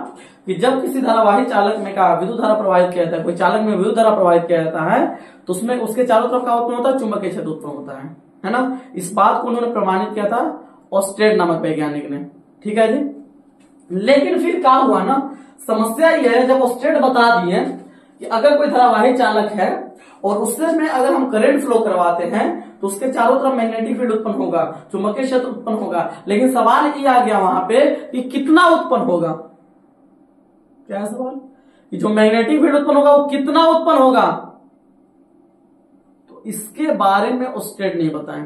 कि जब किसी धारावाही चालक में का विद्युत धारा प्रवाहित किया जाता है, कोई चालक में विद्युत धारा प्रवाहित किया जाता है, तो उसमें उसके चारों तरफ का उत्पन्न होता है, चुंबकीय क्षेत्र उत्पन्न होता है ना। इस बात को उन्होंने प्रमाणित किया था ऑस्ट्रेड नामक वैज्ञानिक ने, ठीक है जी। लेकिन फिर क्या हुआ ना, समस्या यह है, जब ऑस्ट्रेड बता दिए कि अगर कोई धारावाही चालक है और उससे में अगर हम करंट फ्लो करवाते हैं तो उसके चारों तरफ मैग्नेटिक फील्ड उत्पन्न होगा, चुंबकीय क्षेत्र उत्पन्न होगा, लेकिन सवाल ये आ गया वहां पे कि कितना उत्पन्न होगा। क्या है सवाल, कि जो मैग्नेटिक फील्ड उत्पन्न होगा वो कितना उत्पन्न होगा, तो इसके बारे में ऑस्ट्रेड नहीं बताएं।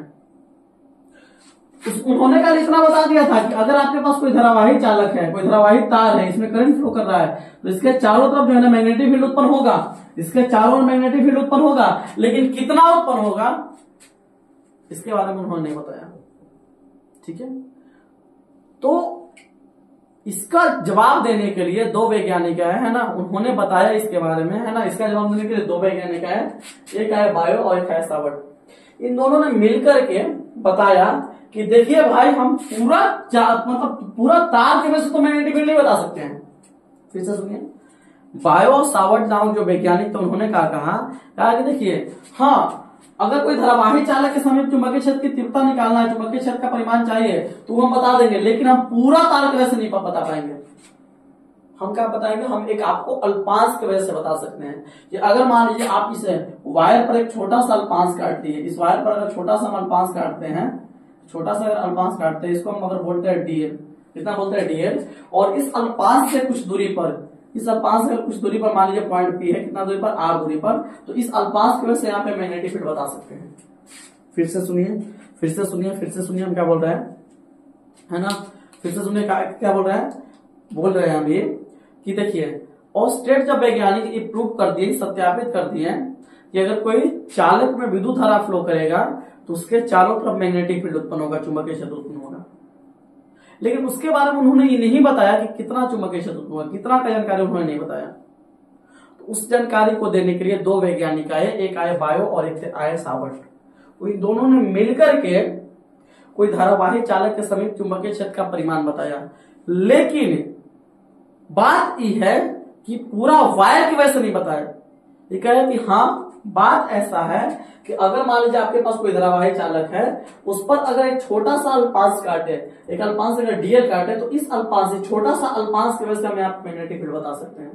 उन्होंने कल इतना बता दिया था कि अगर आपके पास कोई धारावाही चालक है, कोई धारावाही तार है, इसमें करंट फ्लो कर रहा है, तो इसके चारों तरफ जो है ना मैग्नेटिक फील्ड उत्पन्न होगा, इसके चारों मैग्नेटिक फील्ड उत्पन्न होगा, लेकिन कितना उत्पन्न होगा इसके बारे में उन्होंने नहीं बताया, ठीक है। तो इसका जवाब देने के लिए दो वैज्ञानिक है ना, उन्होंने बताया इसके बारे में, है ना। इसका जवाब देने के लिए दो वैज्ञानिक है, एक है बायो और एक है सावर्ट। इन दोनों ने मिलकर के बताया कि देखिए भाई, हम मतलब पूरा तार के वजह से तो मैग्नेटिक फील्ड नहीं बता सकते हैं। फिर से सुनिए, बायो और सावर्ट नामक जो वैज्ञानिक थे उन्होंने कहा कि देखिए, हाँ, अगर कोई धारावाही चालक के समीप चुंबकीय क्षेत्र की तीव्रता निकालना है, चुंबकीय क्षेत्र का परिमाण चाहिए, तो हम बता देंगे, लेकिन हम पूरा तार की वजह से नहीं बता पाएंगे। हम क्या बताएंगे, हम एक आपको अल्पांश की वजह से बता सकते हैं कि अगर मान लीजिए आप इस वायर पर एक छोटा सा अल्पांश काटती है, इस वायर पर अगर छोटा सा अल्पांश काटते हैं, छोटा सा अल्पांश काटते हैं, इसको हम अगर बोलते हैं डीएल, कितना बोलते हैं डीएल, और इस अल्पांश से कुछ दूरी पर, इस अल्पांश से कुछ दूरी पर मान लीजिए पॉइंट पी है, कितना दूरी पर, आर दूरी पर, तो इस अल्पांश की वजह से यहाँ पे मैग्नेटिक फील्ड बता सकते हैं। फिर से सुनिए, फिर से सुनिए, फिर से सुनिए हम क्या बोल रहे हैं, है ना। फिर से सुनिए क्या बोल रहे हैं हम ये कि देखिए, ऑस्ट्रेड जब वैज्ञानिक ये प्रूव कर दिए, सत्यापित कर दिए कि अगर कोई चालक में विद्युत धारा फ्लो करेगा तो उसके चारों तरफ मैग्नेटिक फील्ड उत्पन्न होगा, चुंबकीय क्षेत्र उत्पन्न होगा, लेकिन उसके बारे में उन्होंने ये नहीं बताया कि कितना चुंबकीय क्षेत्र उत्पन्न होगा, कितना का जानकारी उन्होंने नहीं बताया। तो उस जानकारी को देने के लिए दो वैज्ञानिक आए, एक आए बायो और एक आए सावर्ट। इन दोनों ने मिलकर के कोई धारावाही चालक के समीप चुंबकीय क्षेत्र का परिमाण बताया, लेकिन बात यह है कि पूरा वायर की वजह से नहीं बताया। ये कहे कि हाँ, बात ऐसा है कि अगर मान लीजिए आपके पास कोई धारावाही चालक है, उस पर अगर एक छोटा सा अल्पांश काटे, एक अल्पांश अगर डीएल काटे, तो इस अल्पांश से, छोटा सा अल्पांश की वजह से हमें आप मैग्नेटिक फील्ड बता सकते हैं।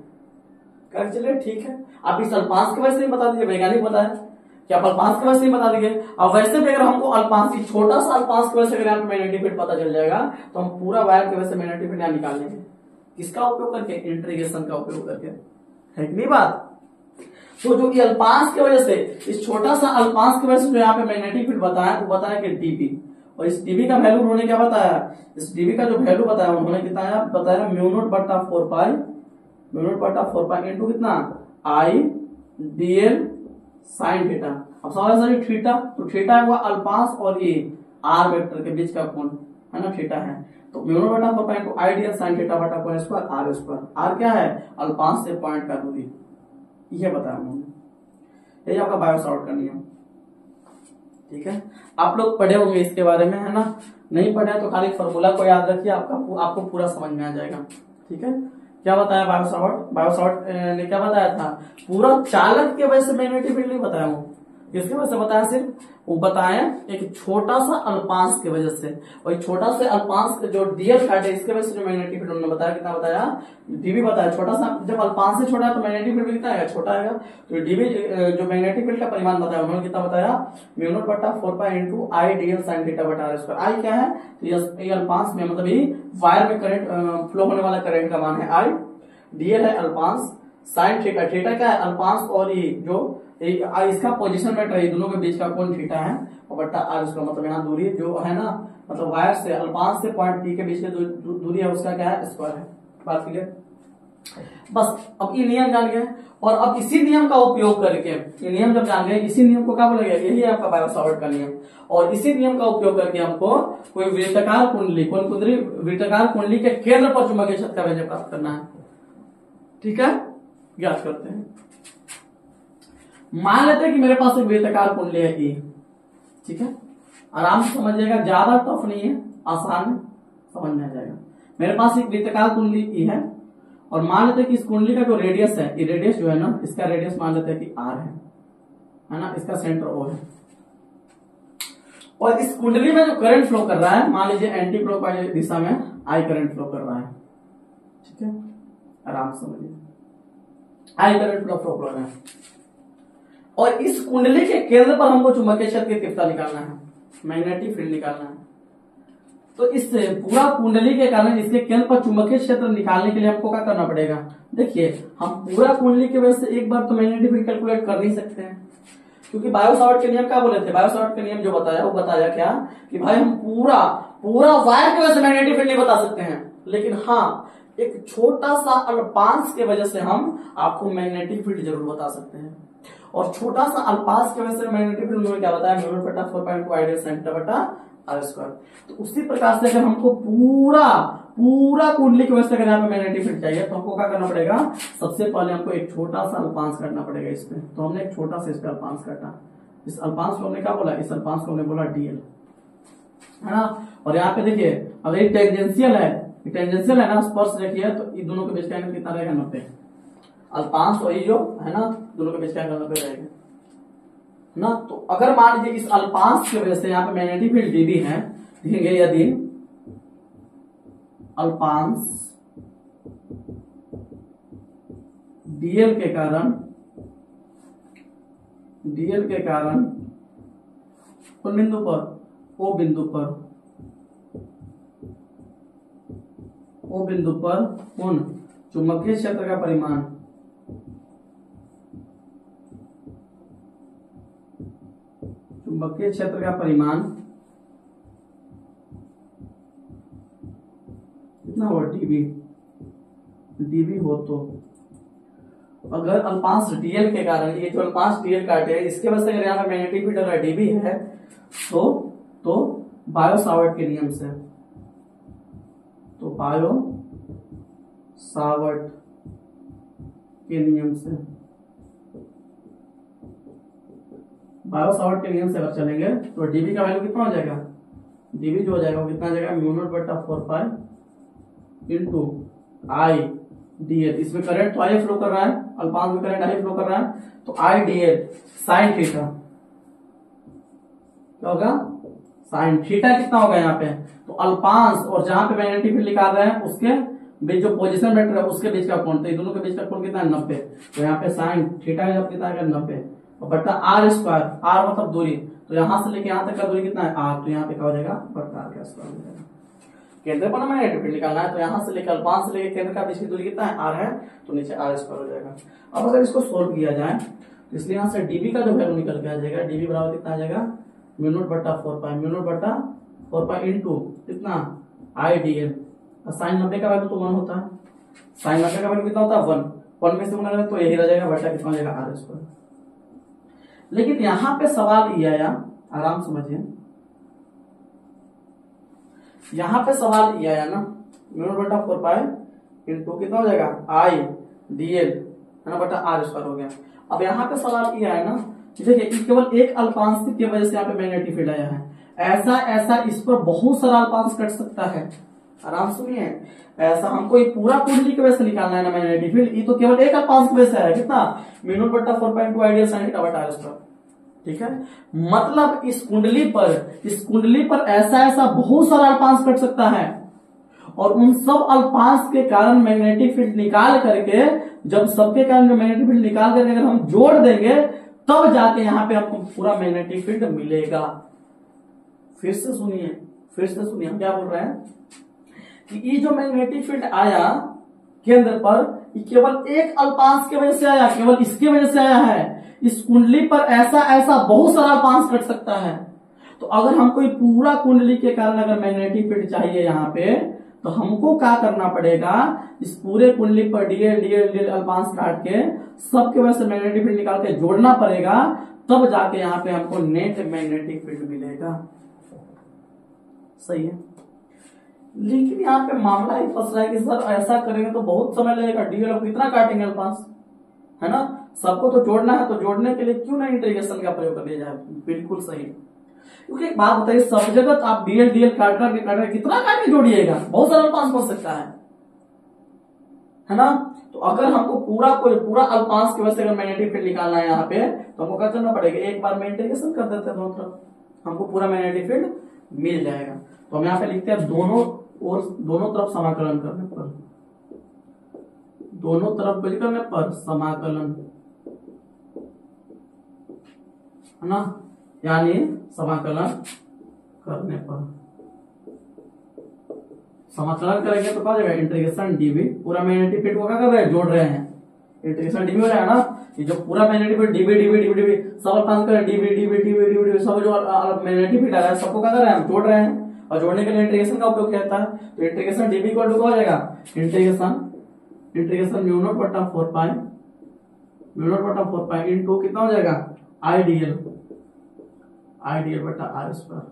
कह चलिए ठीक है, आप इस अल्पांश की वजह से बता दीजिए, वैज्ञानिक बताया कि आप अल्पांश की वजह से बता दीजिए। अब वैसे भी अगर हमको अल्पांश की, छोटा सा अल्पांश की वजह से अगर आपको मैग्नेटिक फील्ड पता चल जाएगा, तो हम पूरा वायर की वजह से मैग्नेटिक फील्ड यहाँ निकाल लेंगे। किसका उपयोग करके, इंटीग्रेशन का उपयोग करके, है कि नहीं बात। तो जो अल्पांश की वजह से, इस छोटा सा अल्पांश की वजह से जो यहाँ पे मैग्नेटिक फील्ड बताया, वो बताया कि डीपी, और इस डीबी का वैल्यू उन्होंने क्या बताया, इस डीबी का जो वैल्यू बताया उन्होंने कितना बताया, म्यू नॉट बटा 4 पाई, म्यू नॉट बटा 4 पाई इंटू कितना आई डीएल साइन थीटा। अब सवाल सर थीटा, तो थीटा हुआ अल्पांश और ये आर वेक्टर के बीच का कोण है ना, थीटा है। तो म्यू नॉट बटा 4 पाई इंटू आई डीएल साइन थीटा बटा कोण स्क्वायर आर स्क्वायर। आर क्या है, अल्पांश से पॉइंट का दूरी, ये बताया उन्होंने। यही आपका बायो सावर्ट का नियम। ठीक है, आप लोग पढ़े होंगे इसके बारे में, है ना। नहीं पढ़े तो खाली फॉर्मूला को याद रखिए, आपको पूरा समझ में आ जाएगा। ठीक है, क्या बताया बायो सावर्ट, बायो सावर्ट ने क्या बताया था, पूरा चालक के वजह से मैग्नेटिक फील्ड नहीं बताया वो, किसके वजह से बताया, सिर्फ वो बताया एक छोटा सा अल्पांश की वजह से, और छोटा से अल्पांश जो डीएल काटे इसके वजह से जो मैग्नेटिक फील्ड उन्होंने बताया, कितना बताया, डीबी बताया। छोटा सा, जब अल्पांश से छोटा है तो मैग्नेटिक फील्ड कितना आएगा, छोटा आएगा। तो डीबी जो मैग्नेटिक फील्ड का परिमाण बताया उन्होंने कितना बताया, म्यू नॉट बटा 4 पाई इंटू आई डीएल साइन थीटा बटा आर स्क्वायर। आई क्या है, तो ये अल्पांश में मतलब ये वायर में करंट फ्लो होने वाला करंट का मान है आई, डीएल है अल्पांश, साइन थीटा, थीटा क्या है अल्पांश, और ये जो इसका पोजीशन मेटर है, दोनों के बीच का कोण थीटा है, और बट्टा आर स्क्वायर, मतलब यहाँ दूरी जो है ना, मतलब वायर से अल्पांश से पॉइंट पी के बीच की दूरी है उसका क्या है, स्क्वायर है। बात क्लियर, बस। अब ये नियम जान गए, और अब इसी नियम का उपयोग करके, ये नियम जब जान गए, इसी नियम को क्या बोलेगा, यही है आपका बायो सावर्ट का नियम। और इसी नियम का उपयोग करके हमको कोई वृत्ताकार कुंडली, कौन कुंडली, वृत्ताकार कुंडली के केंद्र पर चुंबकीय क्षेत्र का वैल्यू प्राप्त करना है। ठीक है, ज्ञात करते हैं। मान लेते हैं कि मेरे पास एक वृत्ताकार कुंडली है ए। ठीक है, आराम से समझिएगा, ज्यादा टफ नहीं है, आसान समझ में आ जाएगा। मेरे पास एक वृत्ताकार कुंडली ई है, और मान लेते हैं कि इस कुंडली का जो रेडियस है, ये रेडियस जो है ना, इसका रेडियस मान लेते हैं कि आर है ना, इसका सेंटर ओ है। और इस कुंडली में जो करंट फ्लो कर रहा है, मान लीजिए एंटी क्लॉकवाइज दिशा में आई करंट फ्लो कर रहा है। ठीक है, आराम से समझिए, आई करंट फ्लो कर रहा है, और इस कुंडली के केंद्र पर हमको चुंबकीय क्षेत्र की तीव्रता निकालना है, मैग्नेटिक फील्ड निकालना है। तो इस पूरा कुंडली के कारण इसके केंद्र पर चुंबकीय क्षेत्र निकालने के लिए हमको क्या करना पड़ेगा, देखिए हम पूरा कुंडली की वजह से एक बार तो मैग्नेटिक फील्ड कैलकुलेट कर नहीं सकते हैं, क्योंकि बायो सावर्ट के नियम क्या बोले थे, बायो सावर्ट के नियम जो बताया वो बताया क्या कि भाई हम पूरा वायर की वजह से मैग्नेटिक फील्ड नहीं बता सकते हैं, लेकिन हाँ एक छोटा सा अल्पांश की वजह से हम आपको मैग्नेटिक फील्ड जरूर बता सकते हैं। और छोटा सा अल्पांश की वजह से मैग्नेटिक फील्ड में क्या बताया, म्यू नॉट बटा 4 पाई इंटू आई डीएल साइन थीटा बटा आर स्क्वायर। तो उसी प्रकार से अगर हमको पूरा कुंडली की वजह से अगर यहाँ पे मैग्नेटिक फील्ड चाहिए, तो हमको क्या करना पड़ेगा, सबसे पहले हमको एक छोटा सा अल्पांश काटना पड़ेगा इसमें। तो हमने एक छोटा सा इस पे अल्पांश काटा, इस अल्पांश को हमने क्या बोला, इस अल्पांश को हमने बोला डीएल, है ना। और यहाँ पे देखिए अगर ये टेंजेंशियल है ना, स्पर्श रेखीय है, तो इन दोनों के बीच का एंगल कितना रहेगा, 90। अल्पांश और ये जो है ना, दोनों के बीच का एंगल 90 रहेगा ना। तो अगर मान लीजिए इस अल्पांश की वजह से यहाँ पे मैग्नेटिक फील्ड डीबी है, देखेंगे यदि अल्पांश डीएल के कारण उन बिंदु पर, ओ बिंदु पर उन चुंबकीय क्षेत्र का परिमाण कितना हो, डीबी हो, तो अगर अल्पांश डीएल के कारण, ये जो अल्पांश डीएल काटे है इसके वजह से अगर यहाँ पे मैग्नेटिक फील्ड अगर डीबी है, तो बायो सावर्ट के नियम से, अगर चलेंगे तो डीबी का वैल्यू कितना हो जाएगा, डीबी जो हो जाएगा वो कितना हो जाएगा, म्यू नॉट बटा 4 पाई इंटू आई डीएल। इसमें करंट तो आई फ्लो कर रहा है, अल्पांश में करंट आई फ्लो कर रहा है, तो आई डीएल साइन थीटा क्या होगा, साइन थीटा कितना होगा यहाँ पे, तो अल्पांश और जहां पे मैग्नेटिक फील्ड निकाल रहे हैं उसके बीच जो पोजीशन वेक्टर है उसके बीच का कोण, तो दोनों के बीच का कोण कितना है, 90। तो यहाँ पे साइन थीटा का कितना है, 90, और बट्टा आर स्क्वायर, आर मतलब दूरी, तो यहां से लेके यहां तक का दूरी कितना है, आर, तो यहाँ पे क्या हो जाएगा, बट्टा आर का स्क्वायर हो जाएगा। केंद्र पर मैग्नेटिक फील्ड निकालना है, तो यहां से लेकर अल्पांश से लेकर केंद्र का बीच की दूरी कितना है, आर है, तो नीचे आर स्क्वायर हो जाएगा। अब अगर इसको सोल्व किया जाए तो इसलिए यहाँ से डीबी का जो वैल्यू निकल के आ जाएगा, डीबी बराबर कितना आ जाएगा, म्यू नॉट बटा 4 पाई, म्यू नॉट बटा 4 पाई इंटू कितना आई डी एल। साइन 90 का वैल्यू तो 1 होता है, साइन 90 का वैल्यू कितना होता है 1, 1 में से गुना करें तो यही रह जाएगा, बटा कितना हो जाएगा आर स्क्वायर। लेकिन यहां पे सवाल ये आया, आराम समझिए, यहां पे सवाल ये आया ना, म्यू नॉट बटा 4 पाई इंटू कितना हो जाएगा आई डी एल है ना बटा आर स्क्वायर हो गया। अब यहाँ पे सवाल ये है ना, देखिए केवल एक अल्पांश की वजह से यहाँ पे मैग्नेटिक फील्ड आया है, ऐसा ऐसा इस पर बहुत सारा अल्पांश कट सकता है। आराम सुनिए, ऐसा हमको ये पूरा कुंडली की वजह से निकालना है ना मैग्नेटिक फील्ड, ये तो केवल एक अल्पांश की वजह से है, कितना म्यू नॉट बटा 4 pi into ideal sine theta बटा आर स्क्वायर। ठीक है, मतलब इस कुंडली पर ऐसा ऐसा बहुत सारा अल्पांश कट सकता है, और उन सब अल्पांश के कारण मैग्नेटिक फील्ड निकाल करके, जब सबके कारण मैग्नेटिक फील्ड निकाल करके अगर हम जोड़ देंगे तब जाके यहां पे हमको पूरा मैग्नेटिक फील्ड मिलेगा। फिर से सुनिए हम क्या बोल रहे हैं कि ये जो मैग्नेटिक फील्ड आया केंद्र पर, ये केवल एक अल्पांश की वजह से आया, केवल इसकी वजह से आया है। इस कुंडली पर ऐसा ऐसा बहुत सारा अल्पांश कट सकता है, तो अगर हमको ये पूरा कुंडली के कारण अगर मैग्नेटिक फील्ड चाहिए यहाँ पे, तो हमको क्या करना पड़ेगा, इस पूरे कुंडली पर डीएल डीएल डीएल अल्पांश काट के सबके वजह से मैग्नेटिक फील्ड निकाल के जोड़ना पड़ेगा, तब जाके यहाँ पे हमको नेट मैग्नेटिक फील्ड मिलेगा। सही है, लेकिन यहाँ पे मामला ही फंस रहा है कि सर ऐसा करेंगे तो बहुत समय लगेगा, डीएल कितना काटेंगे अल्पांश, है ना, सबको तो जोड़ना है, तो जोड़ने के लिए क्यों ना इंटीग्रेशन का प्रयोग कर लिया जाए। बिल्कुल सही, क्योंकि एक बात बताइए, सब जगह तो आप डीएल डीएल काट कर कितना काट के जोड़िएगा, बहुत सारा अल्पांश बन सकता है ना। तो अगर हमको पूरा अल्पांश की वजह से अगर मैग्नेटिक फील्ड निकालना है यहाँ पे, तो हमको क्या करना पड़ेगा, एक बार में इंटीग्रेशन कर देते हैं दोनों तरफ, हमको पूरा मैग्नेटिक फील्ड मिल जाएगा। तो हम यहाँ पे लिखते हैं दोनों तरफ समाकलन करने पर, दोनों तरफ करने पर समाकलन, है ना, यानी समाकलन करने पर, समाकलन करेंगे तो क्या हो जाएगा इंटीग्रेशन डीवी, पूरा मैग्नेटिक फील्ड को क्या कर रहे हैं, जोड़ रहे हैं, इंटीग्रेशन डीवी हो रहा है ना, ये जो पूरा magnetic field DV DV DV DV सब अल्पांश कर डीवी डीवी डीवी डीवी सब जो मैग्नेटिक फील्ड आ रहा है सबको क्या कर रहे हैं, हम जोड़ रहे हैं, और जोड़ने के लिए इंटीग्रेशन का उपयोग किया जाता है। तो इंटीग्रेशन डीवी इक्वल टू क्या हो जाएगा, इंटीग्रेशन म्यू नॉट बटा 4 पाई इंटू कितना हो जाएगा आईडीएल बटा आर स्क्वायर।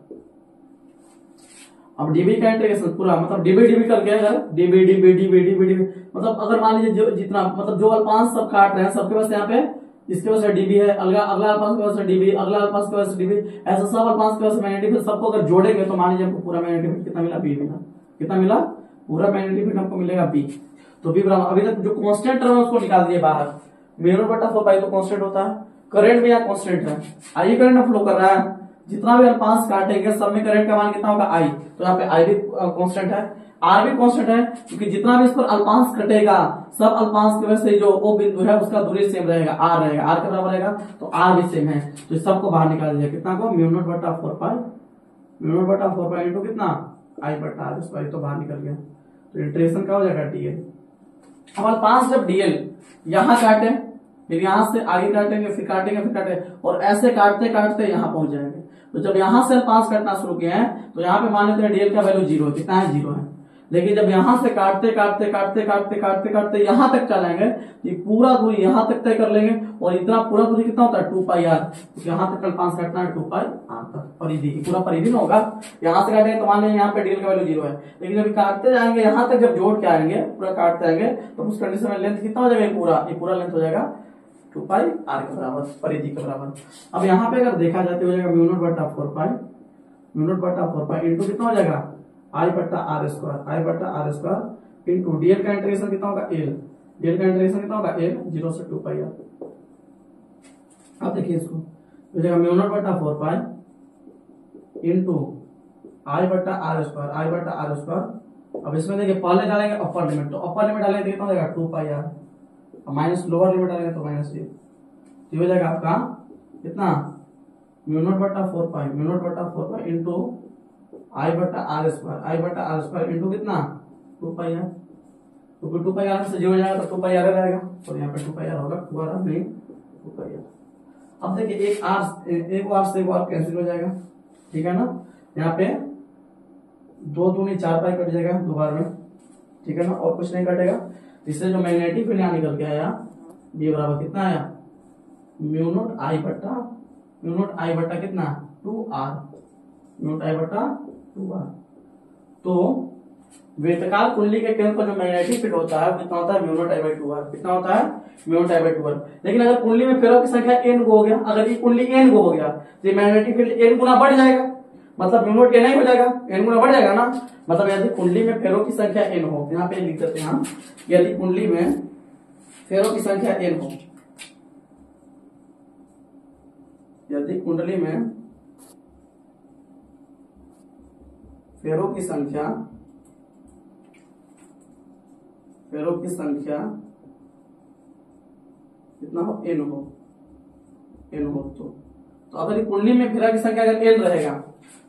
अब डीबी का इंटीग्रेशन पूरा, मतलब डीबी डीबी करके अगर dB dB dB dB dB, मतलब अगर मान लीजिए जितना, मतलब जो अल्पांश सब काट रहे हैं सबके पास यहाँ पे इसके वजह से डीबी है, अगला अल्पांश की वजह से डीबी, अगला अल्पांश की वजह से डीबी, ऐसा सब अल्पांश की वजह से मैग्नेटिक फील्ड सबको अगर जोड़ेंगे तो मान लीजिए हमको पूरा मैग्नेटिक फील्ड कितना मिला, बी मिला, कितना मिला, पूरा मैग्नेटिक फील्ड हमको मिलेगा बी। तो बी बराबर, अभी तक जो कांस्टेंट टर्म है उसको निकाल दिए बाहर, म्यू नॉट बटा 4 पाई तो कांस्टेंट होता है, करंट भी यहाँ कांस्टेंट है, आई करंट फ्लो कर रहा है, जितना भी अल्पांश काटेंगे सब में करंट का मान कितना होगा आई, तो यहाँ पे आई भी कांस्टेंट है, आर भी कांस्टेंट है, क्योंकि जितना भी इस पर अल्पांश कटेगा सब अल्पांश की वजह से जो वो बिंदु है उसका दूरी सेम रहेगा, आर रहेगा, आर के बराबर रहेगा, तो आर भी सेम है, तो सबको बाहर निकाल दिया, कितना को म्यू नॉट बटा 4 पाई इंटू कितना आई बटा आर स्क्वायर, तो बाहर निकल गया, तो इंटीग्रेशन क्या हो जाएगा डीएल। अब अल्पांश जब डीएल यहाँ काटे, फिर यहां से आगे काटेंगे, फिर काटेंगे और ऐसे काटते काटते यहाँ पहुंच जाएंगे। तो जब यहां से अल्पांश काटना शुरू किए हैं तो यहाँ पे मान लेते हैं डीएल का वैल्यू 0 है, कितना है 0 है, लेकिन जब यहां से काटते काटते काटते काटते काटते काटते यहां तक चलेंगे, ये पूरा दूरी यहां तक तय कर लेंगे, और इतना पूरा दूरी कितना होता है 2 पाई आर, तो यहां तक अल्पांश काटना है 2 पाई आर तक, परिधि पूरा परिधि में होगा, यहां से काटेंगे तो मान लेंगे यहाँ पे डीएल का वैल्यू 0 है, लेकिन जब काटते जाएंगे यहाँ तक जब जोड़ के आएंगे, पूरा काटते आएंगे, तो उस कंडीशन में लेंथ कितना हो जाएगा, ये पूरा लेंथ हो जाएगा 2 पाई आर के बराबर, परिधि के बराबर। अब यहाँ पे अगर देखा जाए तो हो जाएगा म्यू नॉट बटा 4 पाई इंटू कितना हो जाएगा आई बटा आर स्क्वायर इंटू डीएल का इंटीग्रेशन कितना होगा एल, डीएल का इंटीग्रेशन कितना होगा एल 0 से 2 पाई आर। अब देखिए इसको हो जाएगा म्यू नॉट बटा 4 पाई इंटू आई बटा आर स्क्वायर। अब इसमें देखिए पहले डालेंगे अपर लिमिट, तो अपर लिमिट डालेंगे कितना हो जाएगा 2 पाई आर, माइनस लोअर लिमिट डालेंगे तो माइनस ये हो जाएगा आपका कितना म्यू नॉट बटा 4 पाई इंटू आई बटा आर स्क्वायर इंटू कितना 2 पाई आर, तो 2 पाई आर से 0 हो जाएगा तो 2 पाई आर रहेगा, और यहाँ पे 2 पाई आर होगा, 2 आर नहीं 2 पाई आर। अब देखिए एक आर से एक आर कैंसिल हो जाएगा, ठीक है ना, यहाँ पे 2 दूनी 4 पाई कट जाएगा 2 बार में, ठीक है ना, और कुछ नहीं कटेगा। इससे जो मैग्नेटिक फील्ड यहाँ निकल के आया B बराबर कितना आया, म्यू नॉट आई बट्टा कितना 2r, म्यू नॉट आई बट्टा 2r। तो वृत्तकार कुंडली के केंद्र पर जो मैग्नेटिक फील्ड होता है कितना होता है, mu not I by 2r। कितना होता है, mu not I by 2r। लेकिन अगर कुंडली में फेरों की संख्या n को हो गया, अगर ये कुंडली n को हो गया तो ये मैग्नेटिक फील्ड n गुना बढ़ जाएगा, मतलब म्यू नॉट n ही हो जाएगा, n गुना बढ़ जाएगा ना। मतलब यदि कुंडली में फेरों की संख्या n हो, यहाँ पे लिख देते हैं हम, यदि कुंडली में फेरों की संख्या n हो, यदि कुंडली में फेरों की संख्या कितना हो, n हो तो अगर ये कुंडली में फेरा की संख्या अगर n रहेगा,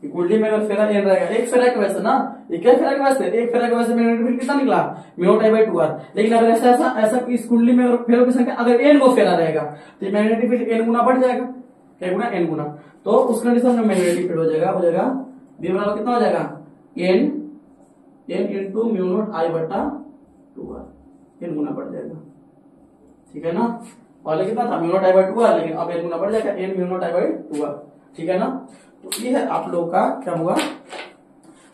कुंडली में अगर फेरा n रहेगा, एक फेरा के वैसे ना, एक क्या फेरा के वैसे, एक फेरा के वैसे मैग्नेटिक फील्ड कितना निकला, mu not I by 2r। लेकिन अगर ऐसा इस कुंडली में अगर फेरों की संख्या अगर n को फेरा रहेगा तो मैग्नेटिक फील्ड n गुना बढ़ जाएगा, क्या गुना, n गुना। तो उस कंडीशन में मैग्नेटिक फील्ड हो जाएगा B बराबर कितना हो जाएगा, n into mu not I बट्टा 2r, n गुना बढ़ जाएगा, ठीक है ना। पहले कितना था, mu not I by 2r, लेकिन अब n गुना बढ़ जाएगा, n mu not I by 2r, ठीक है ना। तो ये है आप लोग का क्या होगा,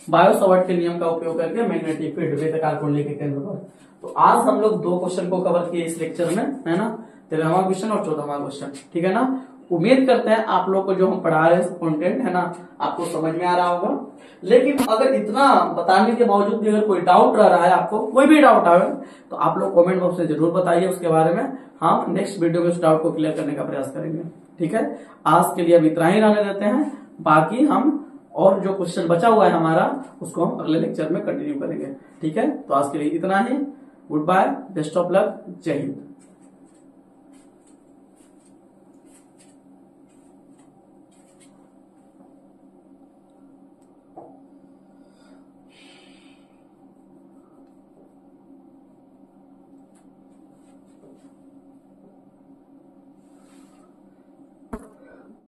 बायो-सवार्ट के नियम का उपयोग करके मैग्नेटिक फील्ड वृत्तकार कुंडली के केंद्र पर। तो आज हम लोग 2 क्वेश्चन को कवर किए इस लेक्चर में, है ना, 13वां क्वेश्चन और 14वां क्वेश्चन, ठीक है ना। उम्मीद करते हैं आप लोग को जो हम पढ़ा रहे हैं कंटेंट है ना, आपको समझ में आ रहा होगा। लेकिन अगर इतना बताने के बावजूद भी अगर कोई डाउट रह रहा है, आपको कोई भी डाउट आए तो आप लोग कमेंट बॉक्स में जरूर बताइए, उसके बारे में हम नेक्स्ट वीडियो में उस डाउट को क्लियर करने का प्रयास करेंगे, ठीक है। आज के लिए अब इतना ही रहने देते हैं, बाकी हम और जो क्वेश्चन बचा हुआ है हमारा उसको हम अगले लेक्चर में कंटिन्यू करेंगे, ठीक है। तो आज के लिए इतना ही, good bye, best of luck, जय हिंद।